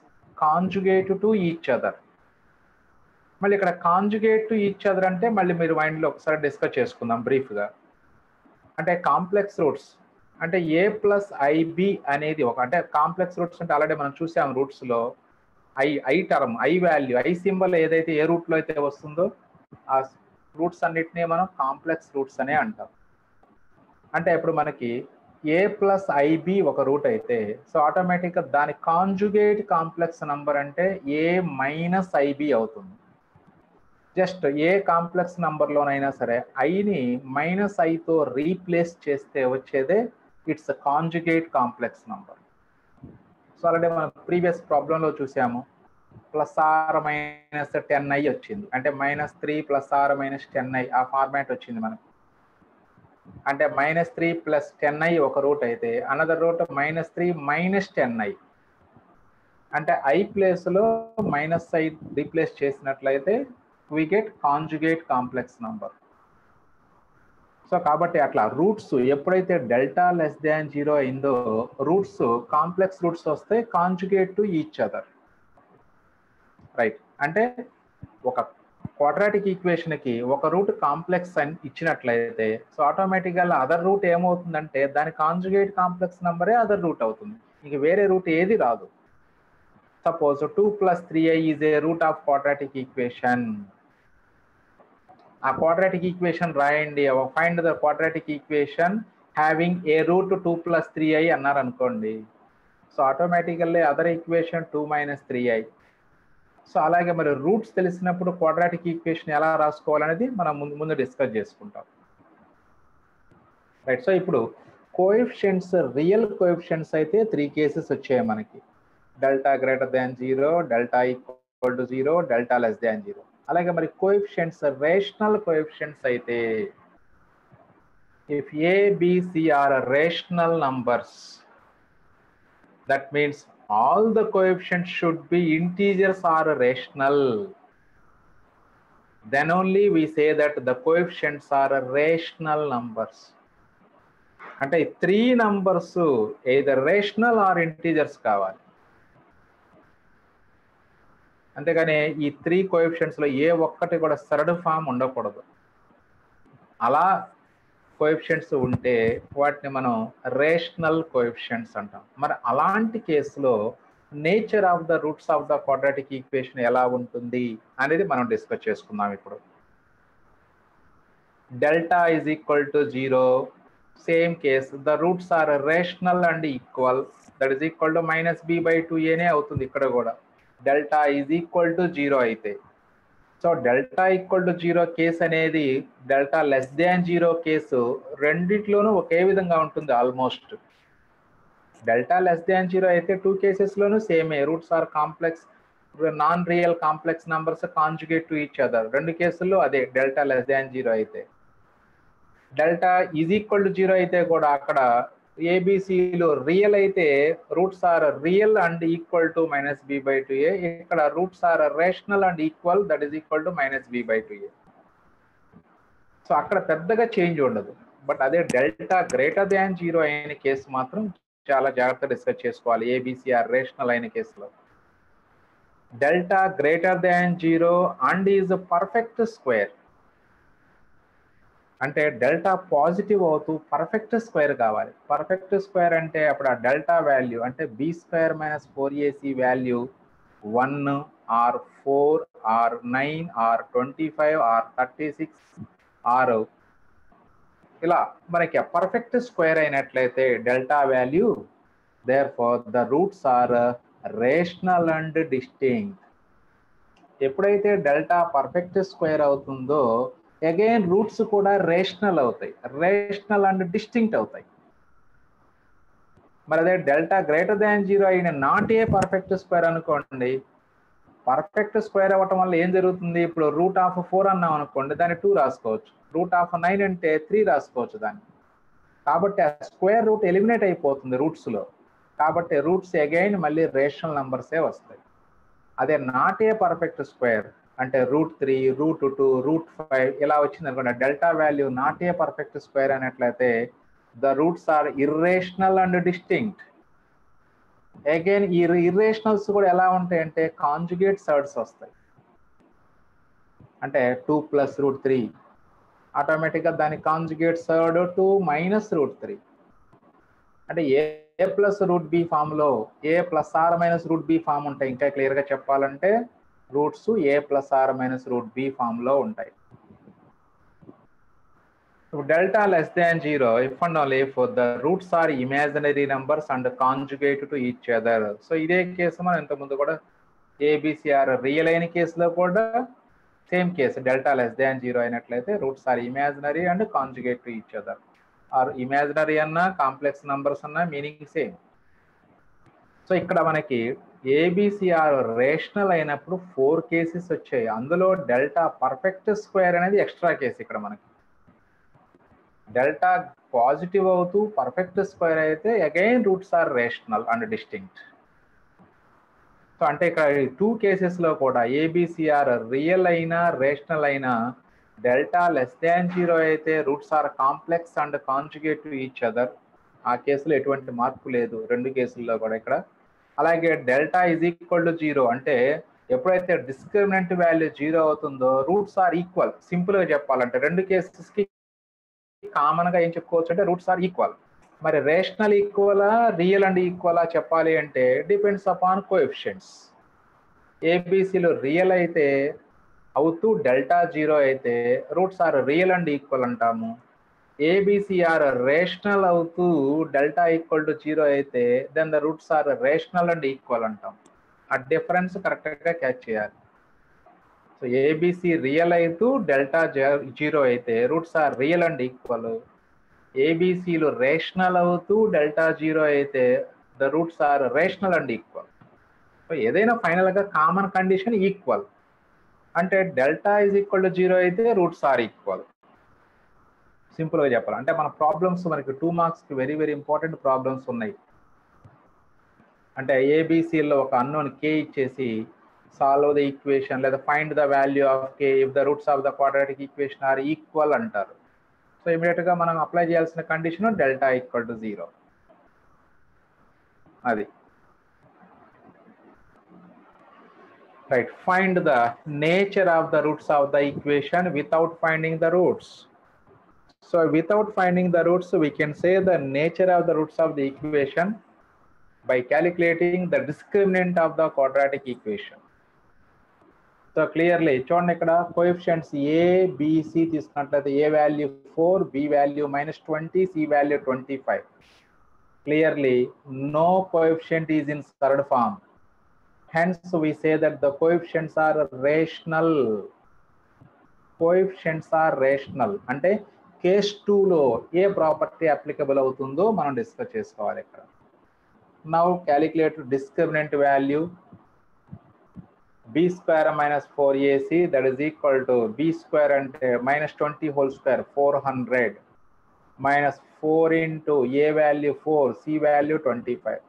conjugate to each other. మళ్ళీ ఇక్కడ conjugate to each other అంటే మళ్ళీ మీరు మైండ్లో ఒకసారి discuss చేసుకుందాం బ్రీఫ్గా. అంటే కాంప్లెక్స్ రూట్స్ అంటే a ప్లస్ ఐబి అనేది ఒక అంటే కాంప్లెక్స్ రూట్స్ అంటే ఆల్రెడీ మనం చూసాం రూట్స్ లో I term I value I symbol ఏదైతే ఏ రూట్ లో అయితే వస్తుందో ఆ రూట్స్ అన్నిటినీ మనం కాంప్లెక్స్ రూట్స్ అనే అంటాం. అంటే ఇప్పుడు మనకి a ప్లస్ ఐబి ఒక రూట్ అయితే సో ఆటోమేటిక్గా దాని కాంజుగేట్ కాంప్లెక్స్ నంబర్ అంటే a మైనస్ ఐబి అవుతుంది. జస్ట్ ఏ కాంప్లెక్స్ నంబర్లోనైనా సరే ఐని మైనస్ ఐతో రీప్లేస్ చేస్తే వచ్చేదే it's conjugate complex number. So already మనం ప్రీవియస్ ప్రాబ్లంలో చూసాము ప్లస్ ఆర్ మైనస్ 10i వచ్చింది అంటే -3 ప్లస్ ఆర్ మైనస్ 10i ఆ ఫార్మాట్ వచ్చింది మనకు. అంటే -3 ప్లస్ 10i ఒక రూట్ అయితే అనదర్ రూట్ -3 మైనస్ 10i అంటే ఐ ప్లేస్లో మైనస్ ఐ రీప్లేస్ చేసినట్లయితే we get conjugate complex number. So కాబట్టి అట్లా రూట్స్ ఎప్పుడైతే డెల్టా లెస్ దాన్ 0 అయిందో రూట్స్ కాంప్లెక్స్ రూట్స్ వస్తే conjugate to each other, right. అంటే ఒక క్వాడ్రాటిక్ ఈక్వేషన్ కి ఒక రూట్ కాంప్లెక్స్ అని ఇచ్చినట్లయితే సో ఆటోమేటిక్గా అదర్ రూట్ ఏమవుతుందంటే దాని కాంజుగేట్ కాంప్లెక్స్ నంబరే అదర్ రూట్ అవుతుంది, ఇంక వేరే రూట్ ఏది రాదు. Suppose 2 + 3i is a root of quadratic equation. ఆ క్వాడ్రాటిక్ ఈక్వేషన్ రాయండి, find the quadratic equation having a root 2 + 3i అన్నారు అనుకోండి. So automatically other equation 2 - 3i. So అలాగే మరి రూట్స్ తెలిసినప్పుడు క్వాడ్రాటిక్ ఈక్వేషన్ ఎలా రాసుకోవాలనేది మనం ముందు డిస్కస్ చేసుకుంటాం, రైట్. సో ఇప్పుడు కోఎఫిషియెంట్స్ రియల్ కోఎఫిషియెంట్స్ అయితే 3 కేసెస్ వచ్చాయి మనకి, delta greater than 0, delta equal to 0, delta less than 0. అలాగే మరి కోఎఫిషియెంట్స్ రేషనల్ కోఎఫిషియెంట్స్ అయితే if A B C are rational numbers that means all the coefficients should be integers or rational, then only we say that the coefficients are rational numbers. అంటే 3 numbers either rational or integers కావాలి, అంతేగాని ఈ 3 coefficients లో ఏ ఒక్కటి కూడా third form ఉండకూడదు. అలా coefficients ఉంటే వాటిని మనం రేషనల్ కోఎఫిషియెంట్స్ అంటాం. మరి అలాంటి కేసులో nature of the roots of the quadratic equation ఎలా ఉంటుంది అనేది మనం డిస్కస్ చేసుకుందాం ఇప్పుడు. Delta is equal to 0, same case the roots are rational and equal, that is equal to -b/2a అవుతుంది ఇక్కడ కూడా డెల్టా ఈజ్ ఈక్వల్ టు 0 అయితే. So delta equal to 0 case అనేది డెల్టా లెస్ దాన్ 0 కేసు రెండిట్లోనూ ఒకే విధంగా ఉంటుంది ఆల్మోస్ట్. డెల్టా లెస్ దాన్ 0 అయితే 2 కేసెస్లోనూ సేమే, roots are complex non real complex numbers conjugate to each other, రెండు కేసుల్లో అదే డెల్టా లెస్ దాన్ 0 అయితే. డెల్టా ఈజ్ ఈక్వల్ టు 0 అయితే కూడా అక్కడ ఏబిసిలో రియల్ అయితే roots are real and equal to -b/2a, ఇక్కడ roots are rational and equal, that is equal to -b/2a. So అక్కడ పెద్దగా చేంజ్ ఉండదు. బట్ అదే డెల్టా గ్రేటర్ దాన్ 0 అయిన కేసు మాత్రం చాలా జాగ్రత్తగా డిస్కస్ చేసుకోవాలి. ఏబిసిఆర్ రేషనల్ అయిన కేసులో delta greater than 0 and is perfect square, అంటే డెల్టా పాజిటివ్ అవుతూ పర్ఫెక్ట్ స్క్వేర్ కావాలి. పర్ఫెక్ట్ స్క్వేర్ అంటే అప్పుడు ఆ డెల్టా వాల్యూ అంటే b² - 4ac value 1 or 4 or 9 or 25 or 36 or ఇలా మనకి పర్ఫెక్ట్ స్క్వేర్ అయినట్లయితే delta value therefore the roots are rational and distinct. ఎప్పుడైతే డెల్టా పర్ఫెక్ట్ స్క్వేర్ అవుతుందో అగైన్ రూట్స్ కూడా రేషనల్ అవుతాయి, రేషనల్ అండ్ డిస్టింక్ట్ అవుతాయి. మరి అదే డెల్టా గ్రేటర్ దాన్ 0 అయిన నాట్ ఏ పర్ఫెక్ట్ స్క్వేర్ అనుకోండి, పర్ఫెక్ట్ స్క్వేర్ అవ్వటం వల్ల ఏం జరుగుతుంది, ఇప్పుడు √4 అన్నాం అనుకోండి దాన్ని 2 రాసుకోవచ్చు, √9 అంటే 3 రాసుకోవచ్చు దాన్ని. కాబట్టి ఆ స్క్వేర్ రూట్ ఎలిమినేట్ అయిపోతుంది రూట్స్లో, కాబట్టి రూట్స్ అగైన్ మళ్ళీ రేషనల్ నంబర్సే వస్తాయి. అదే నాట్ ఏ పర్ఫెక్ట్ స్క్వేర్ అంటే √3, √2, √5 ఇలా వచ్చింది అనుకోండి, delta value not a perfect square అనేట్లయితే the roots are irrational and distinct. Again ఈ ఇర్రేషనల్స్ కూడా ఎలా ఉంటాయి అంటే కాంజుగేట్ సర్డ్స్ వస్తాయి, అంటే 2 + √3 ఆటోమేటిక్గా దాని కాంజుగేట్ సర్డ్ 2 - √3. అంటే ఏ ప్లస్ రూట్ బి ఫామ్లో a plus or minus root b form ఉంటాయి. ఇంకా క్లియర్గా చెప్పాలంటే roots a plus or minus root b ఫామ్లో ఉంటాయి. Delta less than 0 if and only if the roots are imaginary numbers and conjugate to each other. So ఇదే case మనం ఇంతకుముందు కూడా ఏబిసిఆర్ రియల్ అయిన కేసులో కూడా same case delta less than 0 అయినట్లయితే roots are imaginary and conjugate to each other. Or imaginary అన్నా complex numbers అన్నా మీనింగ్ సేమ్. సో ఇక్కడ మనకి ఏబిసిఆర్ రేషనల్ అయినప్పుడు 4 కేసెస్ వచ్చాయి. అందులో డెల్టా పర్ఫెక్ట్ స్క్వేర్ అనేది ఎక్స్ట్రా కేసు. ఇక్కడ మనకి డెల్టా పాజిటివ్ అవుతూ పర్ఫెక్ట్ స్క్వేర్ అయితే again roots are rational and distinct. So అంటే ఇక్కడ 2 కేసెస్లో కూడా ఏబిసిఆర్ రియల్ అయినా రేషనల్ అయినా డెల్టా లెస్ దాన్ 0 అయితే roots are complex and conjugate to each other. ఆ కేసులో ఎటువంటి మార్పు లేదు 2 కేసుల్లో కూడా ఇక్కడ. అలాగే డెల్టా ఈజ్ ఈక్వల్ టు 0 అంటే ఎప్పుడైతే డిస్క్రిమినెంట్ వాల్యూ 0 అవుతుందో రూట్స్ ఆర్ ఈక్వల్. సింపుల్గా చెప్పాలంటే 2 కేసెస్కి కామన్గా ఏం చెప్పుకోవచ్చు అంటే రూట్స్ ఆర్ ఈక్వల్. మరి రేషనల్ ఈక్వలా రియల్ అండ్ ఈక్వలా చెప్పాలి అంటే డిపెండ్స్ అపాన్ కోఎఫిషియెంట్స్. ఏబిసిలో రియల్ అయితే అవుతూ డెల్టా 0 అయితే roots are real and equal అంటాము. ఏబిసిఆర్ రేషనల్ అవుతూ డెల్టా ఈక్వల్ టు 0 అయితే then the roots are rational and equal అంటాం. ఆ డిఫరెన్స్ కరెక్ట్గా క్యాచ్ చేయాలి. సో ఏబిసి రియల్ అవుతూ డెల్టా 0 అయితే roots are real and equal. ఏబిసిలు రేషనల్ అవుతూ డెల్టా 0 అయితే the roots are rational and equal. So ఏదైనా ఫైనల్గా కామన్ కండిషన్ ఈక్వల్ అంటే డెల్టా ఈజ్ ఈక్వల్ టు 0 అయితే రూట్స్ ఆర్ ఈక్వల్. సింపుల్గా చెప్పాలి అంటే మన ప్రాబ్లమ్స్ మనకి 2 మార్క్స్కి వెరీ వెరీ ఇంపార్టెంట్ ప్రాబ్లమ్స్ ఉన్నాయి. అంటే ఏబిసిలో ఒక అన్నోన్ కే ఇచ్చేసి సాల్వ్ ద ఈక్వేషన్ లేదా find the value of K if the roots of the quadratic equation are equal అంటారు. సో ఇమీడియట్గా మనం అప్లై చేయాల్సిన కండిషన్ డెల్టా ఈక్వల్ టు 0. అది right. Find the nature of the roots of the equation without finding the roots. So without finding the roots we can say the nature of the roots of the equation by calculating the discriminant of the quadratic equation. So clearly చూడండి ఇక్కడ coefficients a b c తీసుకున్నట్లయితే a value 4, b value -20, c value 25. Clearly no coefficient is in third form. Hence we say that the coefficients are rational. Coefficients are rational అంటే case 2లో ఏ property applicable అవుతుందో మనం discuss చేసుకోవాలి ఇక్కడ. Now calculate discriminant value b square minus 4ac that is equal to b square and -20 whole square 400 minus 4 into a value 4, c value 25.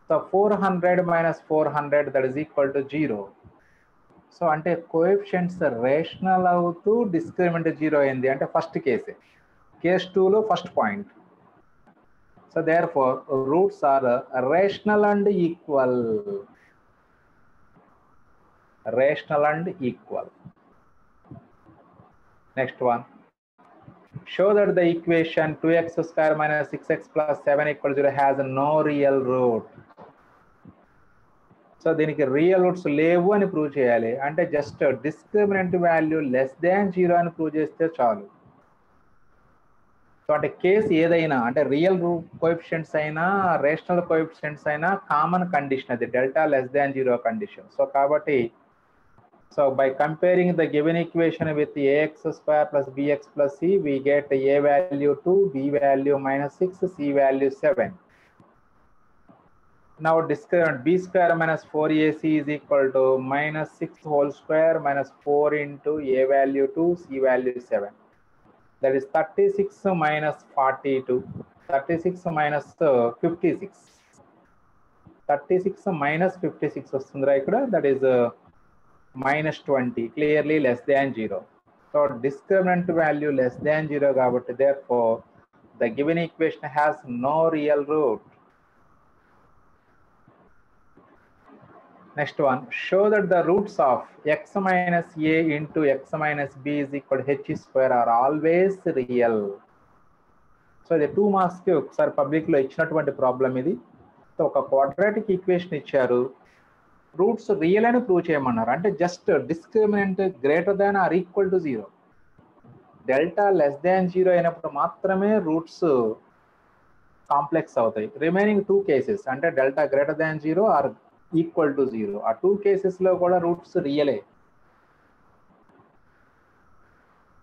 So 400 minus 400 that is equal to 0. So ante coefficients rational avutu discriminant 0 ayindi ante first case. Case 2 lo first point. So therefore roots are rational and equal. Rational and equal. Next one. Show that the equation 2x square minus 6x plus 7 equals 0 has no real root. So దీనికి real roots లేవు అని prove చేయాలి. అంటే just discriminant value less than 0 అని prove చేస్తే చాలు. So అంటే case ఏదైనా అంటే రియల్ కోఎఫిషియంట్స్ అయినా రేషనల్ కోఎఫిషియంట్స్ అయినా కామన్ కండిషన్ అది delta less than 0 condition. So కాబట్టి so by comparing the given equation with ax square plus bx plus c we get a value 2, b value -6, c value 7. Now discriminant b square minus 4ac is equal to -6 whole square minus 4 into a value 2, c value 7. That is 36 minus 42. 36 minus 56. 36 minus 56 వస్తుందిరా ఇక్కడ. That is -20. Clearly less than 0. So discriminant value less than 0 కాబట్టి therefore the given equation has no real root. Next one, show that the roots of x minus a into x minus b is equal to h square are always real. So ఇది 2 మార్క్స్కి ఒకసారి పబ్లిక్లో ఇచ్చినటువంటి problem ఇది. So ఒక quadratic equation ఇచ్చారు, roots real అని prove చేయమన్నారు. అంటే just discriminant greater than or equal to 0, delta less than 0 అయినప్పుడు మాత్రమే రూట్స్ కాంప్లెక్స్ అవుతాయి. రిమైనింగ్ 2 కేసెస్ అంటే delta greater than 0 equal equal to 0, ఆ 2 కేసెస్లో కూడా రూట్స్ రియలే.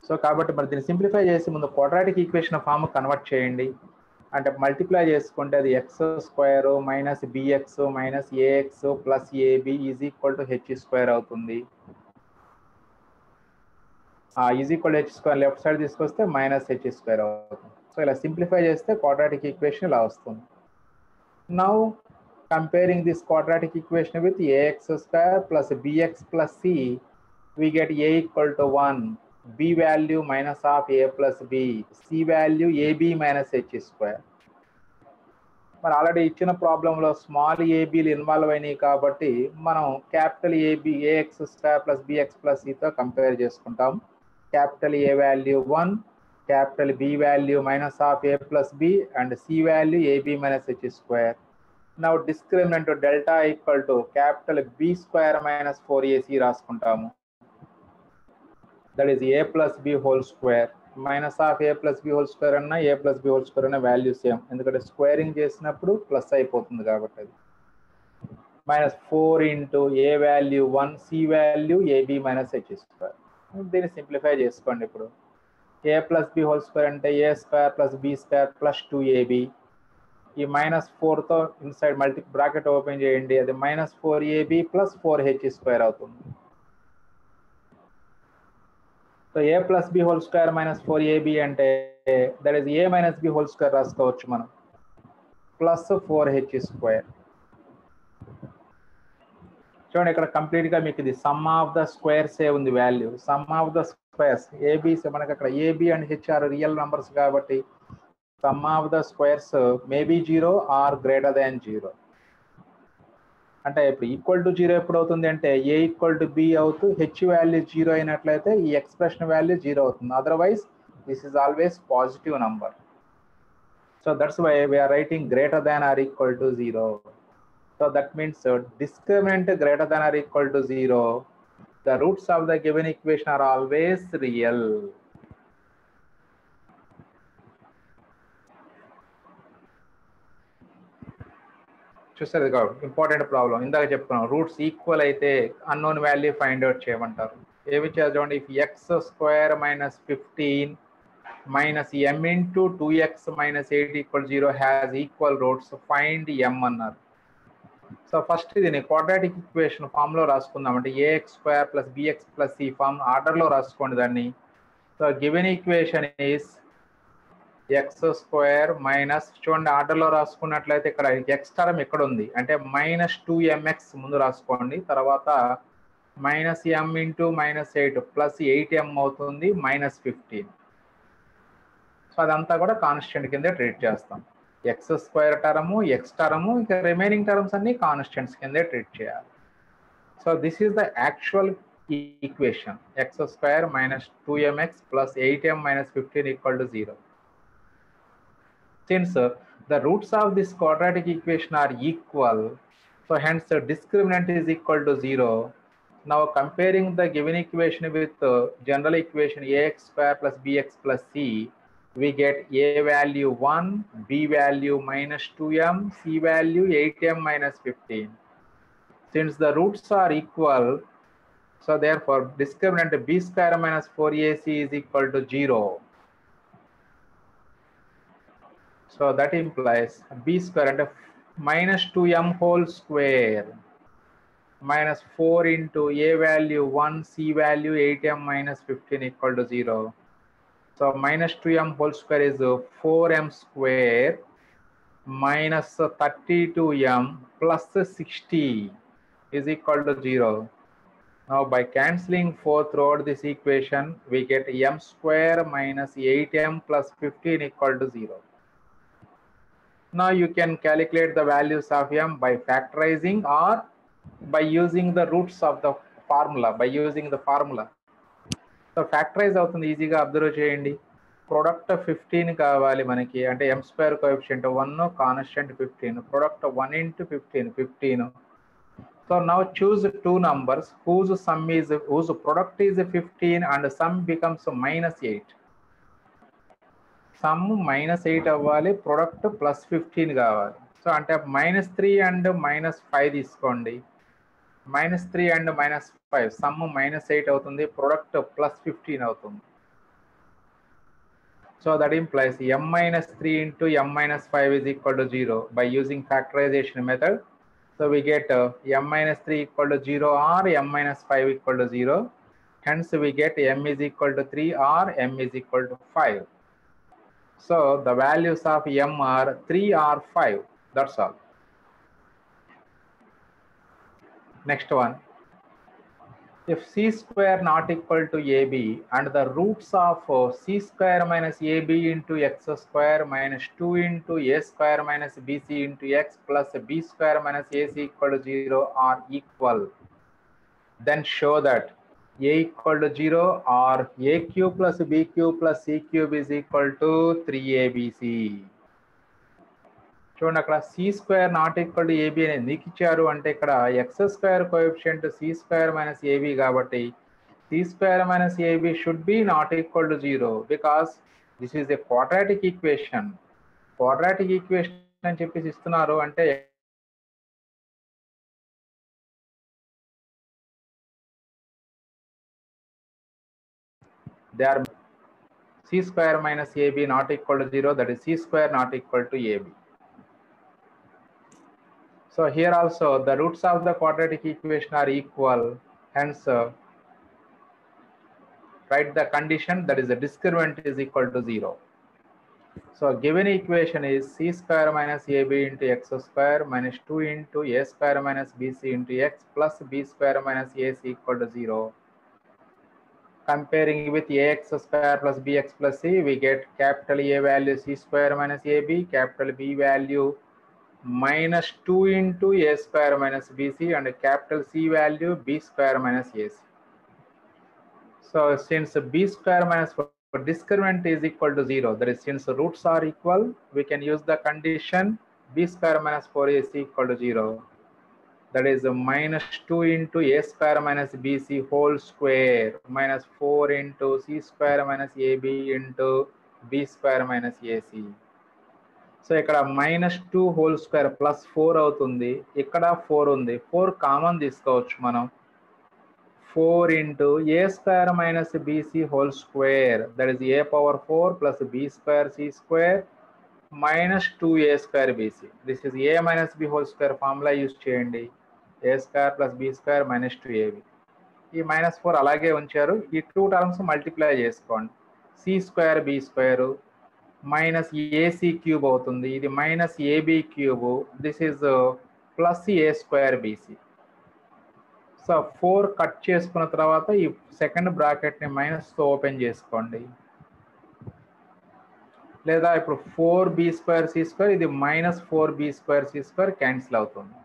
సో కాబట్టి మరి దీన్ని సింప్లిఫై చేసి ముందు క్వాడ్రాటిక్ ఈక్వేషన్ ఫామ్ కన్వర్ట్ చేయండి. అంటే మల్టిప్లై చేసుకుంటే అది x square minus b x minus a x plus a b is equal to h square అవుతుంది. Is equal h square left side తీసుకొస్తే మైనస్ హెచ్ స్క్వేర్ అవుతుంది. సో ఇలా సింప్లిఫై చేస్తే క్వాడ్రాటిక్ ఈక్వేషన్ ఇలా వస్తుంది. Now comparing this quadratic equation with a x square plus bx plus c, we get a equal to 1, b value minus of a plus b, c value ab minus h square. మరి already ఇచ్చిన ప్రాబ్లంలో small ఏబీలు involve అయినాయి కాబట్టి మనం capital a b a x square plus bx plus సితో compare చేసుకుంటాం. Capital a value 1, capital b value minus of a plus b and c value a b minus h square. Now discriminant delta equal to capital b square minus 4ac రాసుకుంటాము. That is a plus b whole square. Minus of a plus b whole square అన్న a plus b whole square అన్న value same, ఎందుకంటే squaring చేసినప్పుడు plus అయిపోతుంది కాబట్టి అది. Minus 4 into a value 1, c value a b minus h square. దీన్ని simplify చేసుకోండి. ఇప్పుడు a plus b whole square అంటే a square plus b square plus 2ab. ఈ మైనస్ 4తో ఇన్సైడ్ మల్టీ బ్రాకెట్ ఓపెన్ చేయండి, అది minus 4ab plus 4h square అవుతుంది. So a plus b whole square minus 4ab అంటే that is a minus b whole square రాసుకోవచ్చు మనం, plus 4h square. చూడండి ఇక్కడ కంప్లీట్గా మీకు ఇది సమ్ ఆఫ్ ద స్క్వేర్స్ ఏ ఉంది value. Sum of the squares ఏబీస్ మనకి అక్కడ a b and h are real numbers కాబట్టి sum of the squares maybe 0 or greater than 0. అంటే ఇప్పుడు ఈక్వల్ టు 0 ఎప్పుడు అవుతుంది అంటే ఏ ఈక్వల్ టు బి అవుతూ హెచ్ వాల్యూ 0 అయినట్లయితే ఈ ఎక్స్ప్రెషన్ వాల్యూ 0 అవుతుంది. Otherwise this is always positive number. So that's why we are writing greater than or equal to 0. So that means discriminant greater than or equal to 0, the roots of the given equation are always real. చూసారు ఇది కాదు important problem. ఇందాక చెప్పుకున్నాం roots equal అయితే unknown value find out చేయమంటారు. ఏమి చూడండి, if x square minus 15 minus m into 2x minus 8 equal 0 has equal roots, find m అన్నారు. సో ఫస్ట్ దీన్ని క్వాడ్రాటిక్ ఈక్వేషన్ ఫామ్లో రాసుకుందాం. అంటే a x square plus bx plus C form ఆర్డర్లో రాసుకోండి దాన్ని. So given equation is X square minus, చూడండి ఆర్డర్లో రాసుకున్నట్లయితే ఇక్కడ ఎక్స్ టర్మ్ ఎక్కడ ఉంది అంటే మైనస్ 2mx ముందు రాసుకోండి, తర్వాత minus m into minus 8 plus 8m అవుతుంది మైనస్ 15. సో అదంతా కూడా కాన్స్టెంట్ కింద ట్రీట్ చేస్తాం. X square term, X term, ఇంకా రిమైనింగ్ టర్మ్స్ అన్ని కాన్స్టెంట్స్ కిందే ట్రీట్ చేయాలి. So this is the actual equation, X square minus 2mx plus 8m minus 15 equal to 0. Since the roots of this quadratic equation are equal, so hence the discriminant is equal to 0. Now comparing the given equation with general equation ax square plus bx plus c, we get a value 1, b value minus 2m, c value 8m minus 15. Since the roots are equal, so therefore discriminant b square minus 4ac is equal to 0. So that implies b square and minus 2m whole square minus 4 into a value 1, c value 8m minus 15 equal to 0. So minus 2m whole square is 4m square minus 32m plus 60 is equal to 0. Now by cancelling 4 throughout this equation, we get m square minus 8m plus 15 equal to 0. Now you can calculate the values of m by factorizing or by using the roots of the formula. By using the formula, so factorize అవుతుంది ఈజీగా observe చేయండి. Product 15 కావాలి మనకి, అంటే m square coefficient 1, constant 15, product 1 into 15, 15. So now choose two numbers whose product is 15 and sum becomes -8. Sum -8 అవ్వాలి, product +15 కావాలి. So అంటే -3 and -5 తీసుకోండి. -3 and -5 సమ్ -8 అవుతుంది, ప్రొడక్ట్ +15 అవుతుంది. So that implies m-3 into m-5 is equal to 0 by using factorization method. So we get m-3 equal to 0 or m-5 equal to 0. Hence we get m is equal to 3 or m is equal to 5. So the values of m are 3 or 5. That's all. Next one. If c square not equal to ab and the roots of c square minus ab into x square minus 2 into a square minus bc into x plus b square minus ac equal to 0 are equal, then show that a equal to 0 or a cube plus b cube plus c cube is equal to 3abc. చూడండి, అక్కడ c square not equal to a b అనేది నీకు ఇచ్చారు అంటే ఇక్కడ x square coefficient c square minus a b కాబట్టి c square minus a b should be not equal to 0 because this is a quadratic equation. Quadratic equation అని చెప్పేసి ఇస్తున్నారు అంటే they are c square minus a b not equal to 0, that is c square not equal to a b. So here also the roots of the quadratic equation are equal, hence write the condition, that is the discriminant is equal to 0. So given equation is c square minus ab into x square minus 2 into a square minus bc into x plus b square minus ac equal to 0. Comparing with ax square plus bx plus c, we get capital A value c square minus ab, capital B value minus 2 into a square minus bc and capital C value b square minus ac. So since b square minus discriminant is equal to 0, that is since roots are equal, we can use the condition b square minus 4ac equal to 0. That is minus 2 into a square minus bc whole square minus 4 into c square minus ab into b square minus ac. So ఇక్కడ -2 whole square plus 4 అవుతుంది, ఇక్కడ 4 ఉంది, 4 common తీసుకోవచ్చు మనం. 4 into a square minus bc whole square, that is a power 4 plus b square c square minus 2a square bc. This is a minus b whole square formula use చేయండి, a square plus b square minus 2ab. ఈ -4 అలాగే ఉంచారు, ఈ 2 terms multiply చేసుకోండి. c square b square minus A C cube అవుతుంది, ఇది minus A B cube, this is plus A square B C. So 4 cut చేసుకున్న తర్వాత ఈ సెకండ్ బ్రాకెట్ని మైనస్తో ఓపెన్ చేసుకోండి, లేదా ఇప్పుడు 4b స్క్వేర్ సి స్క్వేర్, ఇది -4b square c square cancel అవుతుంది.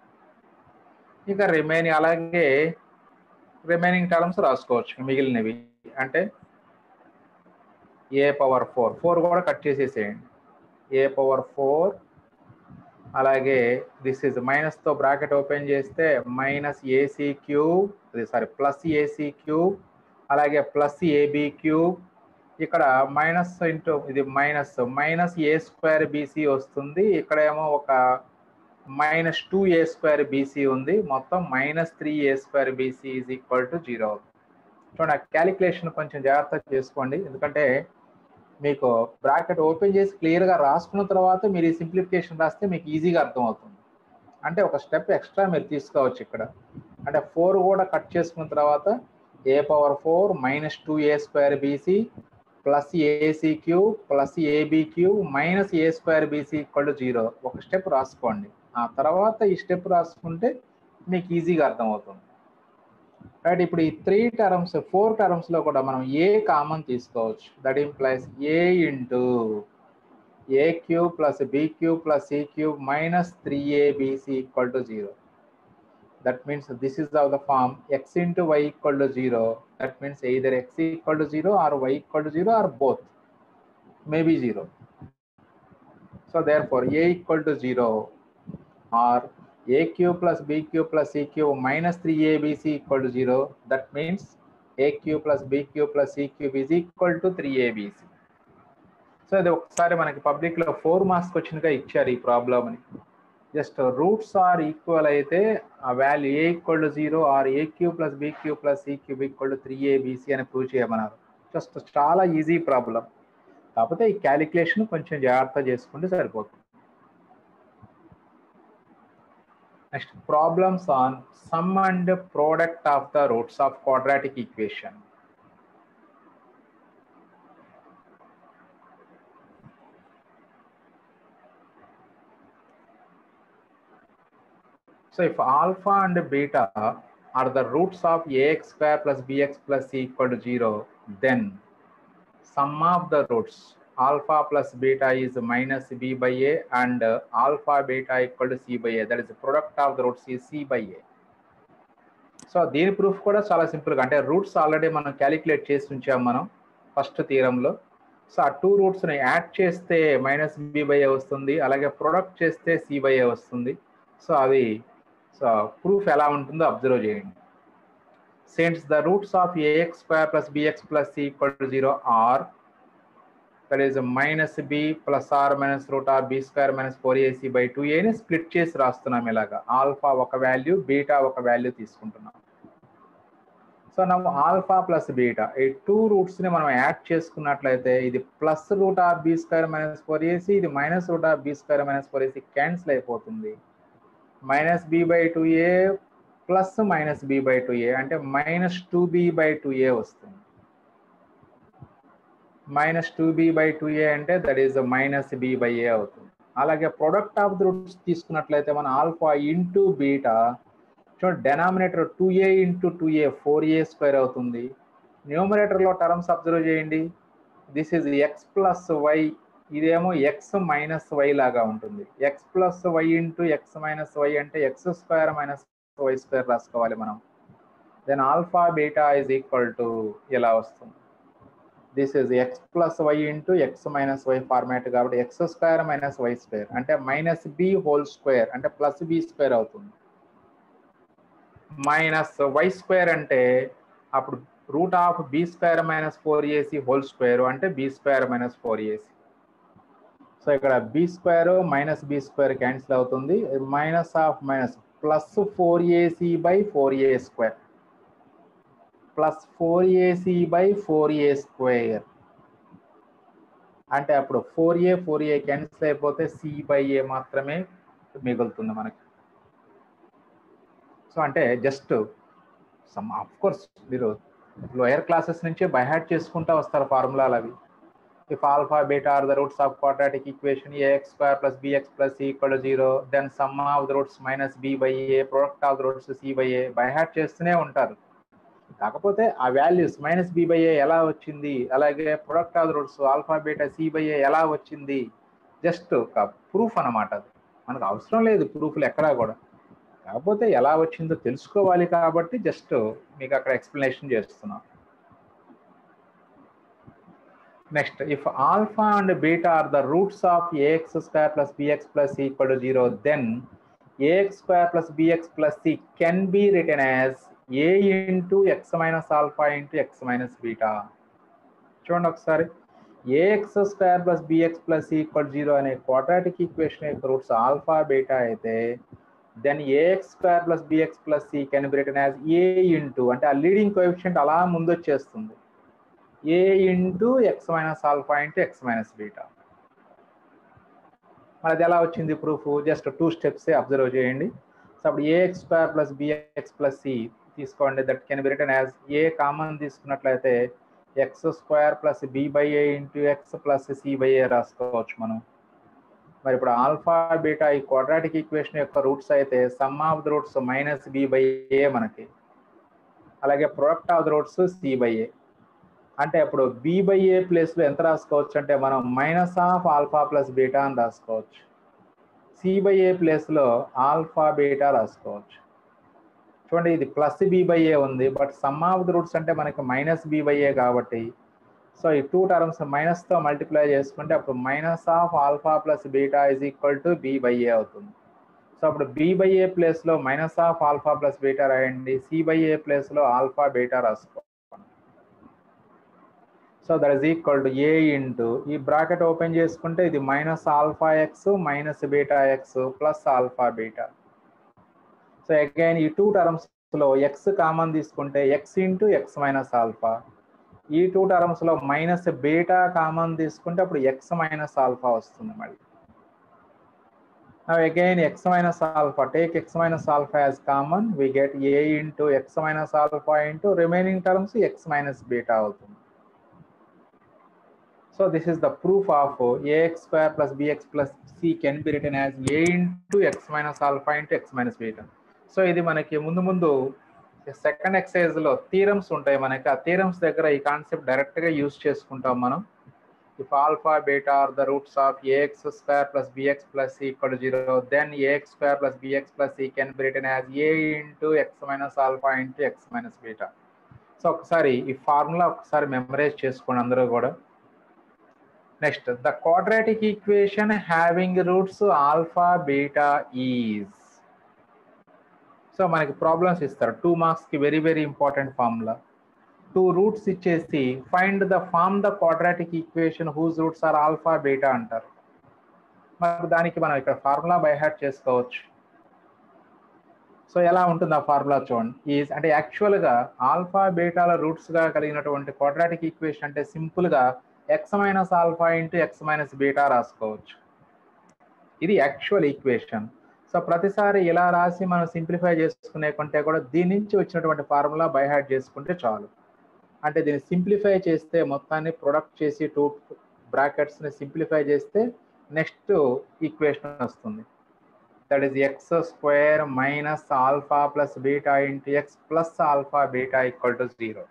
ఇక అలాగే రిమైనింగ్ టర్మ్స్ రాసుకోవచ్చు మిగిలినవి, అంటే ఏ పవర్ 4 కూడా కట్ చేసేసేయండి, ఏ పవర్ 4, అలాగే దిస్ ఇస్ మైనస్తో బ్రాకెట్ ఓపెన్ చేస్తే minus A C cube, plus a c cube, అలాగే ప్లస్ ఏబి క్యూబ్, ఇక్కడ మైనస్ ఇంటూ ఇది మైనస్ ఏ స్క్వేర్ బీసీ వస్తుంది, ఇక్కడేమో ఒక -2a స్క్వేర్ బీసీ ఉంది, మొత్తం -3a square BC is equal to 0. చూడండి, క్యాలిక్యులేషన్ కొంచెం జాగ్రత్తగా చేసుకోండి, ఎందుకంటే మీకు బ్రాకెట్ ఓపెన్ చేసి క్లియర్గా రాసుకున్న తర్వాత మీరు ఈ సింప్లిఫికేషన్ రాస్తే మీకు ఈజీగా అర్థమవుతుంది. అంటే ఒక స్టెప్ ఎక్స్ట్రా మీరు తీసుకోవచ్చు ఇక్కడ, అంటే 4 కూడా కట్ చేసుకున్న తర్వాత a power 4 -2a square b c plus a c cube plus a b cube minus a square b c equal to 0. ఒక స్టెప్ రాసుకోండి, ఆ తర్వాత ఈ స్టెప్ రాసుకుంటే మీకు ఈజీగా అర్థమవుతుంది. రైట్, ఇప్పుడు ఈ 4 టర్మ్స్ లో కూడా మనం ఏ కామన్ తీసుకోవచ్చు, that implies A into A cube plus B cube plus C cube minus 3abc equal to 0. That means this is of the form x into Y equal to 0. That means either x equal to 0 or y equal to 0 or both. may be 0. So therefore a equal to 0 or a cube plus b cube plus c cube minus 3abc equal to 0. That means a cube plus b cube plus c cube is equal to 3abc. So ఇది ఒకసారి మనకి పబ్లిక్లో 4 మార్క్స్కి వచ్చినగా ఇచ్చారు ఈ ప్రాబ్లమ్ని. Just roots are equal అయితే ఆ value A equal to 0 or A cube plus B cube plus C cube equal to 3abc అని ప్రూవ్ చేయమన్నారు. జస్ట్ చాలా ఈజీ ప్రాబ్లం. కాకపోతే ఈ క్యాలిక్యులేషన్ కొంచెం జాగ్రత్త చేసుకుంటే సరిపోతుంది. Next problems on some and product of the roots of quadratic equation. So if alpha and beta are the roots of ax square plus bx plus c equal to 0, then sum of the roots alpha plus beta is minus b by a and alpha beta equal to c by a. That is the product of the roots is c by a. So దీని proof కూడా చాలా సింపుల్గా, అంటే roots already మనం calculate చేసి ఉంచాం మనం first థియరంలో. So ఆ 2 రూట్స్ని యాడ్ చేస్తే మైనస్ బి బై ఏ వస్తుంది, అలాగే ప్రొడక్ట్ చేస్తే సి బై ఏ వస్తుంది. సో అది సో ప్రూఫ్ ఎలా ఉంటుందో అబ్జర్వ్ చేయండి. Since the roots of AX square plus bx plus c equal to 0 are that is minus b plus or minus root or b square minus 4ac by 2aని split చేసి రాస్తున్నాం ఇలాగా. Alpha ఒక value, beta ఒక value తీసుకుంటున్నాం. So మనం alpha plus beta ఈ 2 రూట్స్ని మనం యాడ్ చేసుకున్నట్లయితే ఇది plus root or b square minus 4ac, ఇది minus root or b square minus 4ac cancel అయిపోతుంది. Minus B by 2a plus minus B by 2a అంటే మైనస్ 2b బై 2a వస్తుంది. Minus 2b by 2a అంటే that is minus b by a అవుతుంది. అలాగే product of the roots తీసుకున్నట్లయితే మన alpha into beta చూడండి, denominator 2a into 2a 4a square అవుతుంది. న్యూమరేటర్లో టర్మ్స్ అబ్జర్వ్ చేయండి. This is x plus y, ఇదేమో ఎక్స్ మైనస్ వై లాగా ఉంటుంది. X plus y into x minus y అంటే x square minus y square రాసుకోవాలి మనం. Then alpha beta is equal to ఇలా వస్తుంది. This is x plus y into x minus y format కాబట్టి x square minus y square అంటే minus b whole square అంటే plus b square అవుతుంది. Minus y square అంటే అప్పుడు root of b square minus 4ac whole square అంటే b square minus 4ac. So ఇక్కడ b square minus B square cancel అవుతుంది. Minus of minus plus 4ac by 4a square plus 4ac by 4a square అంటే అప్పుడు 4a cancel అయిపోతే C by ఏ మాత్రమే మిగులుతుంది మనకి. So అంటే జస్ట్ సమ్ ఆఫ్ కోర్స్ మీరు లోయర్ క్లాసెస్ నుంచి బై హార్ట్ చేసుకుంటూ వస్తారు ఫార్ములాలు అవి. If alpha beta are the roots of quadratic equation ax square plus bx plus c equal to 0, then sum of the roots minus b by a, product of the roots c by a by heart చేస్తూనే ఉంటారు. కాకపోతే ఆ values minus B by a ఎలా వచ్చింది, అలాగే product of the roots alpha beta c by a ఎలా వచ్చింది, just ఒక ప్రూఫ్ అన్నమాట. అది మనకు అవసరం లేదు ప్రూఫ్లు ఎక్కడా కూడా, కాకపోతే ఎలా వచ్చిందో తెలుసుకోవాలి కాబట్టి జస్ట్ మీకు అక్కడ ఎక్స్ప్లెనేషన్ చేస్తున్నాం. Next, if alpha and beta are the roots of ax square plus bx plus c equal to 0, then ax square plus bx plus c can be written as a into x minus alpha into x minus beta. చూడండి ఒకసారి, ax square plus bx plus c equal to 0 అనే quadratic equation యొక్క roots alpha beta అయితే then ax square plus bx plus c can be written as a into అంటే ఆ leading coefficient అలా ముందు వచ్చేస్తుంది a into x minus alpha into x minus beta. అది ఎలా వచ్చింది ప్రూఫ్, జస్ట్ 2 స్టెప్స్ అబ్జర్వ్ చేయండి. సో అప్పుడు a x square plus bx plus c తీసుకోండి, that can be written as a common తీసుకున్నట్లయితే x square plus b by a into X plus c by a రాసుకోవచ్చు మనం. మరి ఇప్పుడు ఆల్ఫా బీటా ఈ quadratic equation యొక్క రూట్స్ అయితే sum of the roots minus B by ఏ మనకి, అలాగే product of the roots c by a అంటే అప్పుడు బి బై ఏ ప్లేస్లో ఎంత రాసుకోవచ్చు అంటే మనం minus of alpha plus beta అని రాసుకోవచ్చు. సి బై ఏ ప్లేస్లో ఆల్ఫా బీటా రాసుకోవచ్చు. చూడండి ఇది ప్లస్ బి బై ఏ ఉంది, but some of the roots అంటే మనకి మైనస్ బి బై ఏ కాబట్టి సో ఈ టూ టర్మ్స్ మైనస్తో మల్టిప్లై చేసుకుంటే అప్పుడు minus of alpha plus beta is equal to b by a అవుతుంది. సో అప్పుడు బి బై ఏ ప్లేస్లో minus of alpha plus beta రాయండి, సి బై ఏ ప్లేస్లో ఆల్ఫా బీటా రాసుకోండి. So that is equal to a into ఈ bracket open చేసుకుంటే ఇది minus alpha x minus beta x plus alpha beta. So again ఈ two టర్మ్స్లో x common తీసుకుంటే x into x minus alpha. ఈ two టర్మ్స్లో minus beta common తీసుకుంటే అప్పుడు X minus alpha వస్తుంది మళ్ళీ. Now again x minus alpha, take x minus alpha as common, we get a into x minus alpha into remaining terms x minus beta అవుతుంది. So this is the proof of ax square plus bx plus c can be written as a into x minus alpha into x minus beta. So ఇది మనకి ముందు second exercise లో theorems ఉంటాయి మనకి. ఆ theorems దగ్గర ఈ కాన్సెప్ట్ డైరెక్ట్ గా యూజ్ చేసుకుంటాం మనం. If alpha beta are the roots of ax square plus bx plus c equal to 0, then ax square plus bx plus c can be written as a into x minus alpha into x minus beta. So ఒకసారి ఈ formula ఒకసారి memorise చేసుకోండి అందరూ కూడా. Next, the quadratic equation having roots alpha beta is. So మనకి problems ఇస్తారు 2 మార్క్స్కి, very very important formula. 2 roots ఇచ్చేసి find the form the quadratic equation whose roots are alpha beta అంటారు. మరి దానికి మనం ఇక్కడ ఫార్ములా బై హార్ట్ చేసుకోవచ్చు. సో ఎలా ఉంటుంది ఆ ఫార్ములా చూడండి. ఈజ్ అంటే యాక్చువల్గా ఆల్ఫా బీటాల రూట్స్గా కలిగినటువంటి క్వాడ్రాటిక్ ఈక్వేషన్ అంటే సింపుల్గా X minus alpha into x minus beta రాసుకోవచ్చు. ఇది యాక్చువల్ ఈక్వేషన్. సో ప్రతిసారి ఇలా రాసి మనం సింప్లిఫై చేసుకునే కంటే కూడా దీని నుంచి వచ్చినటువంటి ఫార్ములా బై హార్ట్ చేసుకుంటే చాలు. అంటే దీన్ని సింప్లిఫై చేస్తే మొత్తాన్ని ప్రొడక్ట్ చేసి 2 బ్రాకెట్స్ని సింప్లిఫై చేస్తే నెక్స్ట్ ఈక్వేషన్ వస్తుంది. That is X square minus alpha plus beta into X plus alpha beta equal to 0.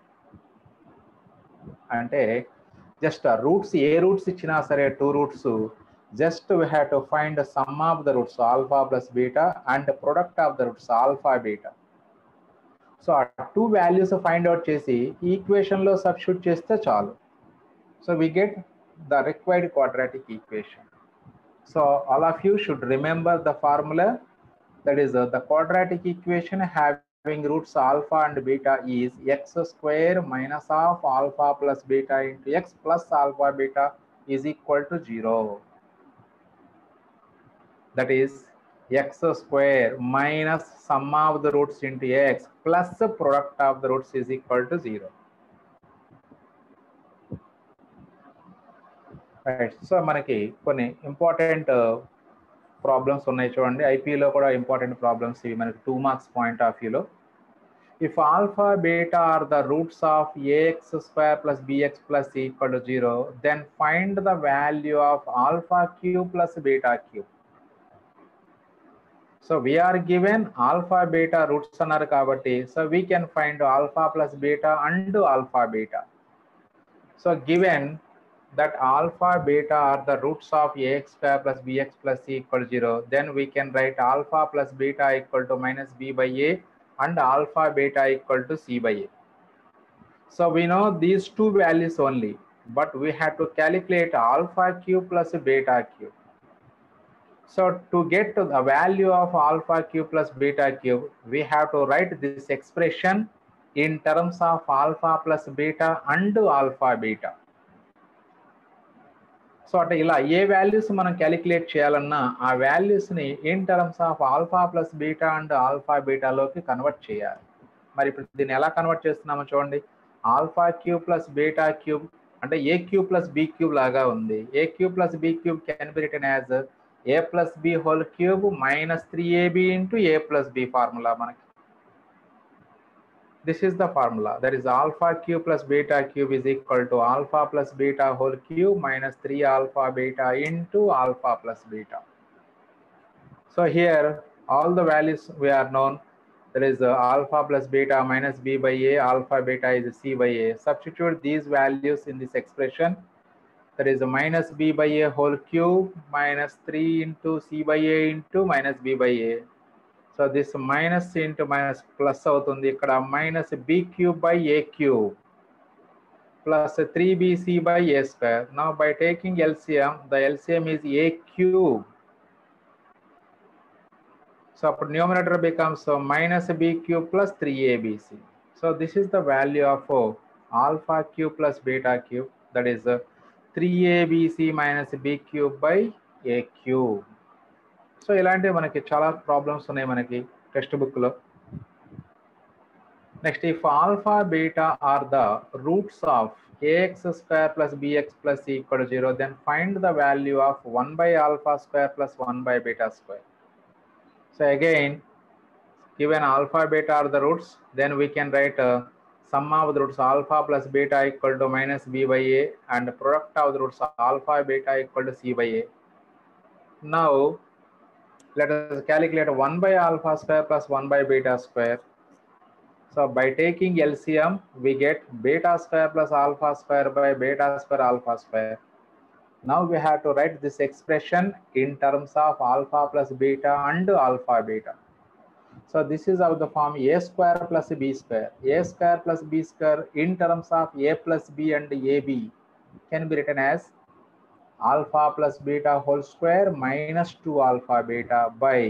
అంటే జస్ట్ రూట్స్ ఏ రూట్స్ ఇచ్చినా సరే 2 roots, just we have to find some of the roots alpha plus beta and product of the roots alpha beta. So ఆ 2 values find out చేసి ఈక్వేషన్లో substitute చేస్తే చాలు. So we get the required quadratic equation. So all of you should remember the formula. That is the quadratic equation having roots alpha and beta is X square minus of alpha plus beta into X plus alpha beta is equal to 0. That is x square minus sum of the roots into x plus product of the roots is equal to 0. Right. So మనకి కొన్ని important problems ఉన్నాయి చూడండి. ఐపీలో కూడా important problems ఇవి మనకి 2 marks point of వ్యూలో. If alpha beta are the roots of AX square plus bx plus equal to 0, then find the value of alpha cube plus beta cube. So we are given alpha beta roots అన్నారు కాబట్టి, so we can find alpha plus beta and alpha beta. So given that alpha beta are the roots of ax square plus bx plus c equal to 0, then we can write alpha plus beta equal to minus b by a and alpha beta equal to c by a. So we know these 2 values only, but we have to calculate alpha cube plus beta cube. So to get to the value of alpha cube plus beta cube, we have to write this expression in terms of alpha plus beta and alpha beta. So అంటే ఇలా ఏ values మనం calculate చేయాలన్నా ఆ వాల్యూస్ని in terms of alpha plus beta and alpha బీటాలోకి convert చేయాలి. మరి ఇప్పుడు దీన్ని ఎలా కన్వర్ట్ చేస్తున్నామో చూడండి. Alpha cube plus beta cube అంటే a cube plus B cube లాగా ఉంది. A cube plus B cube can be written as a plus b whole cube minus 3ab into a plus b formula manaki. This is the formula. That is alpha cube plus beta cube is equal to alpha plus beta whole cube minus 3 alpha beta into alpha plus beta. So here all the values we are known. That is alpha plus beta minus b by a, alpha beta is c by a. Substitute these values in this expression. That is minus b by a whole cube minus 3 into c by a into minus b by a. So this minus into minus plus అవుతుంది. ఇక్కడ minus b cube by a cube. plus 3bc by a square. Now by taking LCM, the LCM is a cube. So numerator becomes minus b cube plus 3abc. So this is the value of alpha cube plus beta cube, that is 3abc minus b cube by a cube. So ఇలాంటివి మనకి చాలా problems ఉన్నాయి మనకి text book లో. Next if alpha beta are the roots of ax square plus bx plus c equal to 0, then find the value of 1 by alpha square plus 1 by beta square. So again, given alpha beta are the roots, then we can write sum of the roots alpha plus beta equal to minus b by a, and product of the roots alpha beta equal to c by a. Now let us calculate 1 by alpha square plus 1 by beta square. So by taking LCM, we get beta square plus alpha square by beta square alpha square. Now we have to write this expression in terms of alpha plus beta and alpha beta. So this is of the form a square plus b square. A square plus b square in terms of a plus b and ab can be written as alpha plus beta whole square minus 2 alpha beta by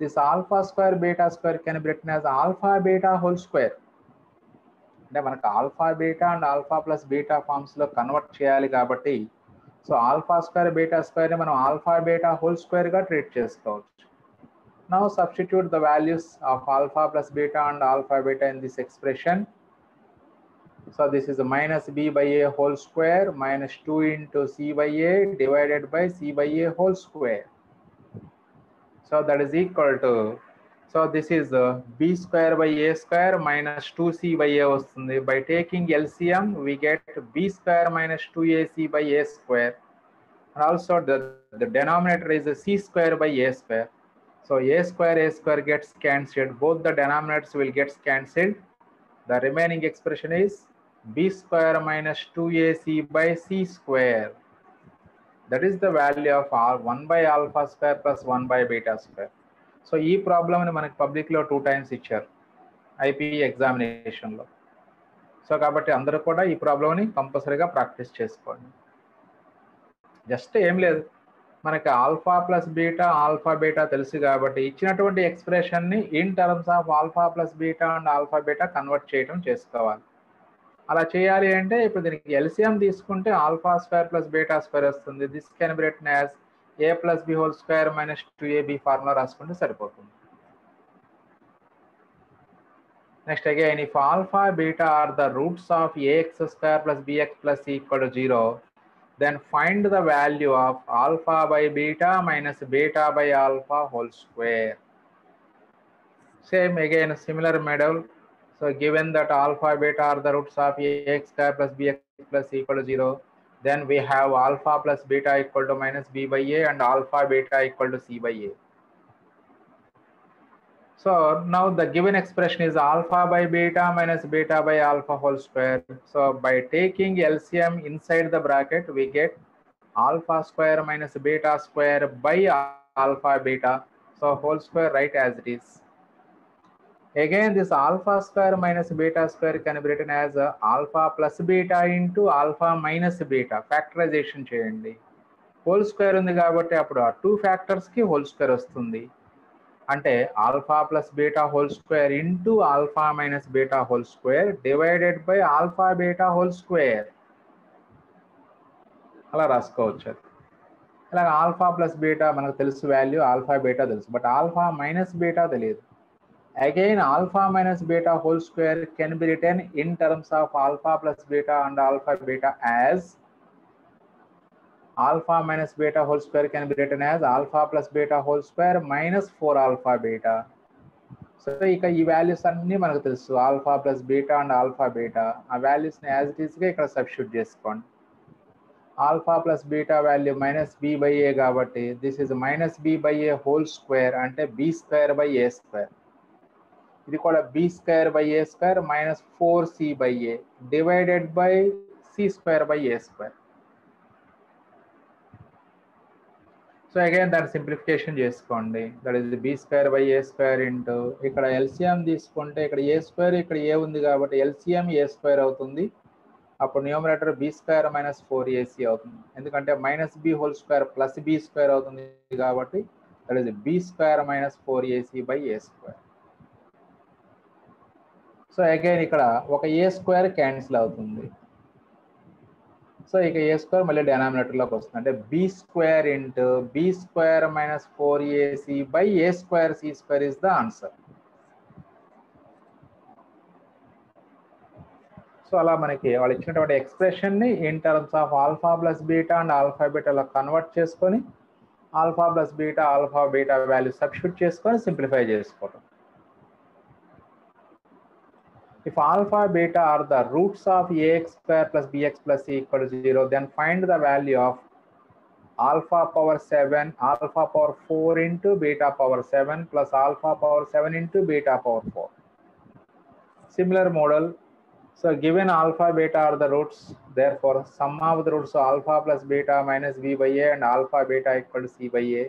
this alpha square beta square can be written as alpha beta whole square. అంటే మనకు alpha beta and alpha plus beta forms లో convert చేయాలి కాబట్టి so alpha square beta square ని మనం alpha beta whole square గా treat చేసుకోవచ్చు. Now substitute the values of alpha plus beta and alpha beta in this expression. So this is minus b by a whole square minus 2 into c by a divided by c by a whole square. So that is equal to, so this is b square by a square minus 2c by a vastundi. By taking LCM, we get b square minus 2ac by a square, and also the denominator is c square by a square. So a square gets cancelled, both the denominators will get cancelled. The remaining expression is b square minus 2ac by c square. That is the value of 1 by alpha square plus 1 by beta square. So ఈ problem ని మనకి public లో 2 times ఇచ్చారు IPE examination లో. So కాబట్టి అందరూ కూడా ఈ ప్రాబ్లమ్ ని కంపల్సరీగా ప్రాక్టీస్ చేసుకోండి. జస్ట్ ఏం లేదు, మనకి ఆల్ఫా ప్లస్ బీటా తెలుసు కాబట్టి ఇచ్చినటువంటి ఎక్స్ప్రెషన్ ని in terms of alpha plus beta and alpha beta convert చేయడం చేసుకోవాలి. అలా చేయాలి అంటే ఇప్పుడు దీనికి ఎల్సిఎం తీసుకుంటే alpha square plus beta square వస్తుంది. This can be written as a plus b whole square minus 2ab formula రాసుకుంటే సరిపోతుంది. Next again if alpha beta are the roots of ax square plus bx plus c equal to 0, then find the value of alpha by beta minus beta by alpha whole square. Same again, similar model. So given that alpha beta are the roots of ax square plus bx plus c equal to 0, then we have alpha plus beta equal to minus b by a and alpha beta equal to c by a. So now the given expression is alpha by beta minus beta by alpha whole square. So by taking LCM inside the bracket, we get alpha square minus beta square by alpha beta. So whole square right as it is. Again, this alpha square minus beta square can be written as alpha plus beta into alpha minus beta. Factorization cheyandi. Whole square undi kabatti appudu 2 factors ki whole square vastundi. Ante alpha plus beta whole square into alpha minus beta whole square divided by alpha beta whole square. Ala raskovachu. Alaga alpha plus beta manaku telusu value, alpha beta telusu, but alpha minus beta teliyadu. Again, alpha minus beta whole square can be written in terms of alpha plus beta and alpha beta as alpha minus beta whole square can be written as alpha plus beta whole square minus 4 alpha beta. So ika ee values anni manaku telusu, alpha plus beta and alpha beta. Aa values ni as it is ga ikkada substitute cheskondi. Alpha plus beta value minus b by a kabatti this is minus b by a whole square ante b square by a square. ఇది కూడా b square by a square minus 4c by a divided by c square by a square. So again that simplification చేసుకోండి. That is b square by a square into ఇక్కడ LCM తీసుకుంటే ఇక్కడ a square ఇక్కడ a ఉంది కాబట్టి LCM a square అవుతుంది. అప్పుడు numerator B square minus 4ac అవుతుంది, ఎందుకంటే minus b whole square plus b square అవుతుంది కాబట్టి that is b square minus 4ac by a square. So again ఇక్కడ ఒక ఏ స్క్వేర్ క్యాన్సిల్ అవుతుంది. సో ఇక ఏ స్క్వేర్ మళ్ళీ డినామినేటర్లోకి వస్తుంది, అంటే b square into b square minus 4ac by a square c square is the answer. So అలా మనకి వాళ్ళు ఇచ్చినటువంటి ఎక్స్ప్రెషన్ని in terms of alpha plus beta and alpha బీటాలో కన్వర్ట్ చేసుకొని alpha plus beta alpha beta value substitute చేసుకొని simplify చేసుకోవడం. If alpha beta are the roots of ax square plus bx plus c equal to 0, then find the value of alpha power 7 alpha power 4 into beta power 7 plus alpha power 7 into beta power 4. Similar model. So given alpha beta are the roots, therefore sum of the roots of alpha plus beta minus b by a and alpha beta equal to c by a.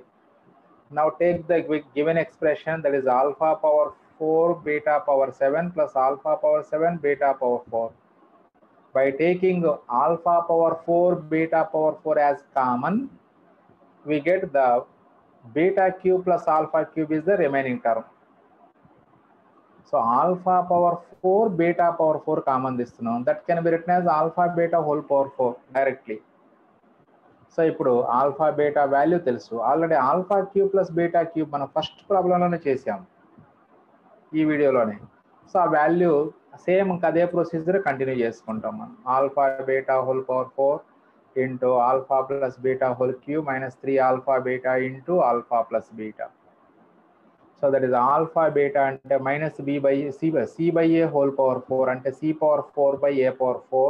Now take the given expression, that is alpha power 4 beta power 7 plus alpha power 7 beta power 4. By taking alpha power 4 beta power 4 as common, we get the beta cube plus alpha cube is the remaining term. So alpha power 4 beta power 4 common this now, that can be written as alpha beta whole power 4 directly. So ఇప్పుడు alpha beta value తెలుసు, already alpha cube plus beta cube మనం first ప్రాబ్లంలోనే చేసాం ఈ వీడియోలోనే. So ఆ value same అదే procedure continue చేసుకుంటాం మనం. Alpha beta whole power 4 into alpha plus beta whole cube minus 3 alpha beta into alpha plus beta. So that is alpha beta అంటే minus B by c by a whole power 4 అంటే c power 4 by A power 4.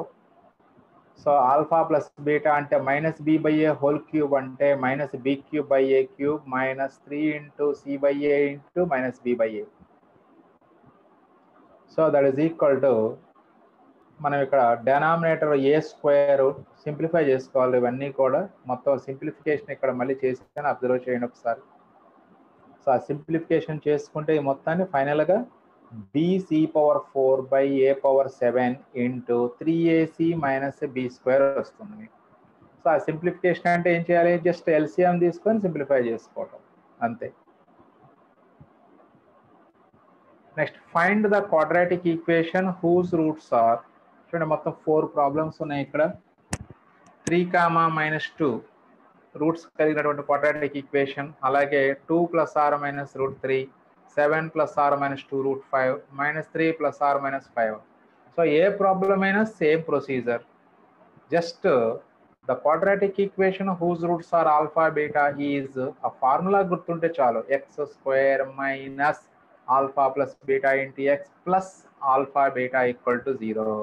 So alpha plus beta అంటే minus B by a whole cube అంటే minus b cube by a cube minus 3 into c by a into minus B by a. So that is equal to మనం ఇక్కడ denominator ఏ square simplify చేసుకోవాలి. ఇవన్నీ కూడా మొత్తం simplification ఇక్కడ మళ్ళీ చేసి అబ్జర్వ్ చేయండి ఒకసారి. సో ఆ సింప్లిఫికేషన్ చేసుకుంటే ఈ మొత్తాన్ని ఫైనల్గా B C power 4 by A power 7 into 3ac minus B square వస్తుంది మీకు. సో ఆ సింప్లిఫికేషన్ అంటే ఏం చేయాలి, జస్ట్ ఎల్సిఎం తీసుకొని సింప్లిఫై చేసుకోవటం అంతే. Next find the quadratic equation whose roots are. చూడండి మొత్తం 4 ప్రాబ్లమ్స్ ఉన్నాయి ఇక్కడ. 3, -2 రూట్స్ కలిగినటువంటి క్వాడ్రాటిక్ ఈక్వేషన్, అలాగే 2 + r - √3, 7 + r - 2 √5, -3 + r - 5. So a problem అయినా same procedure, just the quadratic equation whose roots are alpha beta is ఆ ఫార్ములా గుర్తుంటే చాలు, x² minus alpha plus beta into X plus alpha beta equal to 0.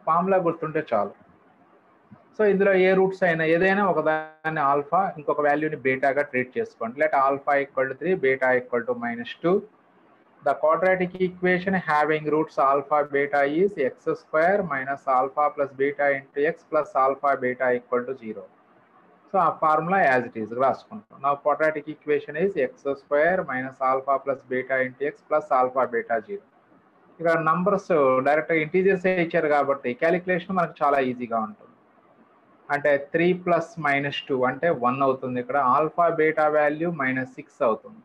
Formula గుర్తుంటే చాలు. So ఇందులో ఏ roots అయినా ఏదైనా ఒకదాన్ని ఆల్ఫా ఇంకొక వాల్యూని బీటాగా ట్రీట్ చేసుకోండి. Let alpha equal to 3 beta equal to -2. The quadratic equation having roots alpha beta is x² minus alpha plus beta into X plus alpha beta equal to 0. So ఆ formula as it is రాసుకుంటాం. నా quadratic equation is x² minus alpha plus beta into X plus alpha beta 0. ఇక్కడ numbers డైరెక్ట్గా ఇంటీజర్సే ఇచ్చారు కాబట్టి calculation మనకు చాలా ఈజీగా ఉంటుంది. అంటే 3 + -2 అంటే 1 అవుతుంది. ఇక్కడ ఆల్ఫా బీటా వాల్యూ -6 అవుతుంది.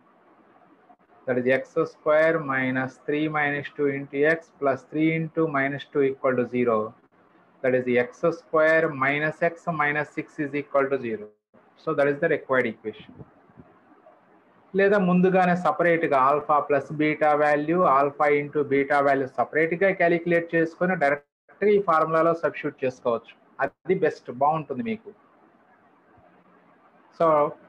That is x² minus 3 - 2 into X plus 3 into -2 equal to 0. That is x² minus X minus 6 is equal to 0. So that is the required equation. లేదా ముందుగానే సపరేట్గా alpha plus beta value alpha into beta value సపరేట్గా calculate చేసుకొని డైరెక్ట్గా ఈ ఫార్ములాలో substitute చేసుకోవచ్చు. అది best, బాగుంటుంది మీకు. So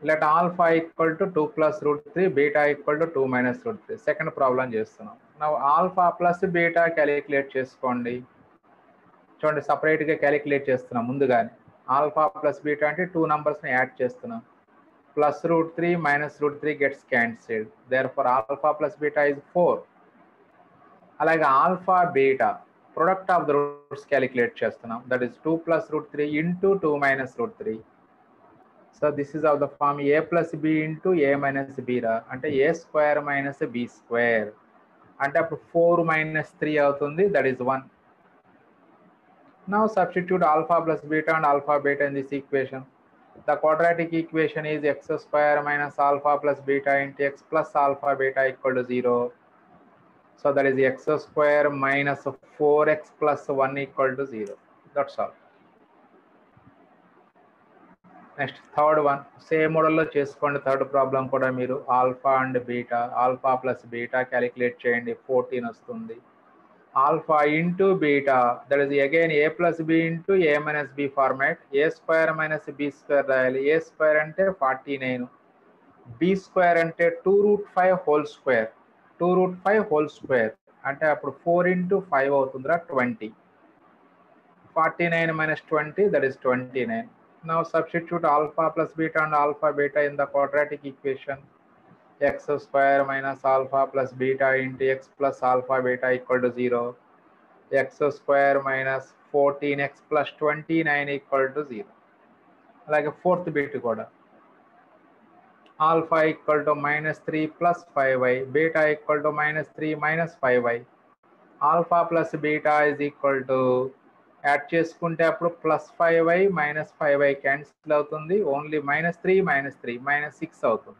let alpha equal to 2 + √3 beta equal to 2 - √3. Second problem చేస్తున్నాం. నా ఆల్ఫా ప్లస్ బీటా క్యాలిక్యులేట్ చేసుకోండి. చూడండి సపరేట్గా క్యాలిక్యులేట్ చేస్తున్నాం ముందుగానే. ఆల్ఫా ప్లస్ బీటా అంటే 2 నంబర్స్ని యాడ్ చేస్తున్నాం. +√3 -√3 gets cancelled, therefore alpha plus beta is 4. అలాగే alpha beta product of the roots calculate చేస్తున్నాం. That is 2 + √3 into 2 - √3. So this is of the form a + b into a - b రా, అంటే a² minus b², అంటే అప్పుడు 4 - 3 అవుతుంది. That is 1. Now substitute alpha plus beta and alpha beta in this equation. The quadratic equation is x square minus alpha plus beta into x plus alpha beta equal to 0. So that is x square minus 4x plus 1 equal to 0. That's all. Next, third one. Same model lo cheskondi. Third problem kuda meeru alpha and beta, alpha plus beta calculate cheyandi. 14 vastundi. Alpha into beta, that is again a plus b into a minus b format. A square minus b square rayali. A square ante 49, b square ante 2 root 5 whole square. 2 root 5 whole square ante appudu 4 into 5 avutundra 20. 49 minus 20, that is 29. Now substitute alpha plus beta and alpha beta in the quadratic equation. X square minus alpha plus beta into x plus alpha beta equal to 0. X square minus 14x plus 29 equal to 0. Like a fourth bit kuda. Alpha equal to minus 3 plus 5y. Beta equal to minus 3 minus 5y. Alpha plus beta is equal to add చేసుకుంటే అప్పుడు plus 5y minus 5y cancel అవుతుంది. Only minus 3 minus 6 అవుతుంది.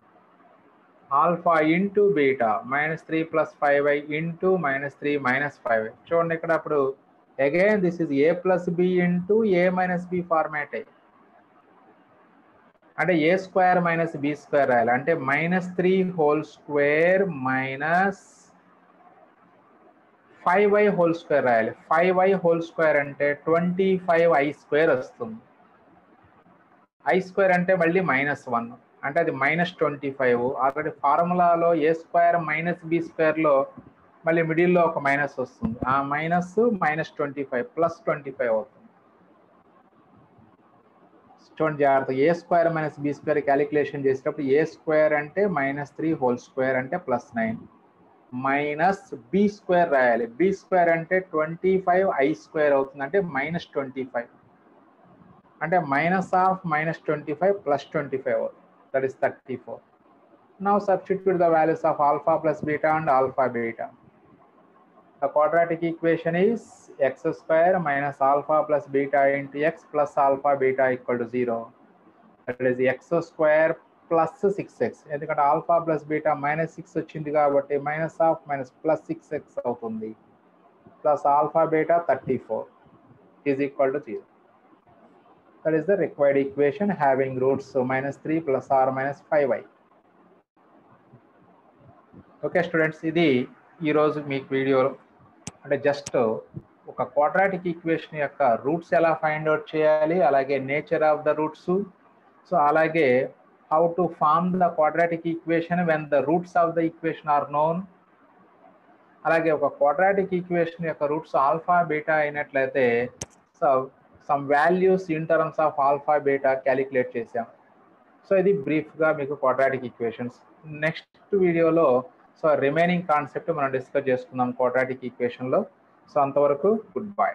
Alpha into beta minus 3 plus 5y into minus 3 minus 5y. చూడండి ఇక్కడ అప్పుడు again this is A plus B into A minus B format. అంటే A square minus B square రాయాలి. అంటే minus 3 whole square minus 5y whole square రాయాలి. 5y whole square అంటే 25i square వస్తుంది. I square అంటే మళ్ళీ -1 అంటే అది -25. ఆల్రెడీ ఫార్ములాలో ఏ స్క్వేర్ మైనస్ బి స్క్వేర్లో మళ్ళీ మిడిల్లో ఒక మైనస్ వస్తుంది. ఆ మైనస్ -25 ప్లస్ 25 అవుతుంది. చూడండి జాగ్రత్త. A square minus B square calculation చేసేటప్పుడు ఏ స్క్వేర్ అంటే -3 హోల్ స్క్వేర్ అంటే +9 మైనస్ బి స్క్వేర్ రాయాలి. బి స్క్వేర్ అంటే 25i స్క్వేర్ అవుతుంది. అంటే -25 అంటే -25 plus 25, that is 34. Now substitute the values of alpha plus beta and alpha beta. The quadratic equation is x square minus alpha plus beta into x plus alpha beta equal to 0. That is x square plus 6x. ఎందుకంటే alpha plus beta -6 వచ్చింది కాబట్టి minus plus 6x అవుతుంది. Plus alpha beta 34 is equal to 0. That is the required equation having roots -3 plus or minus 5y. Okay students, ఇది ఈరోజు మీకు video అంటే just ఒక quadratic equation యొక్క రూట్స్ ఎలా ఫైండ్ అవుట్ చేయాలి, అలాగే nature of the roots, so అలాగే how to form the quadratic equation when the roots of the equation are known, అలాగే ఒక క్వాడ్రాటిక్ ఈక్వేషన్ యొక్క రూట్స్ ఆల్ఫా బీటా అయినట్లయితే so some values in terms of alpha beta calculate చేసాం. So ఇది బ్రీఫ్గా మీకు quadratic equations. Next వీడియోలో so remaining concept మనం డిస్కస్ చేసుకుందాం క్వాడ్రాటిక్ ఈక్వేషన్లో. సో అంతవరకు గుడ్ బై.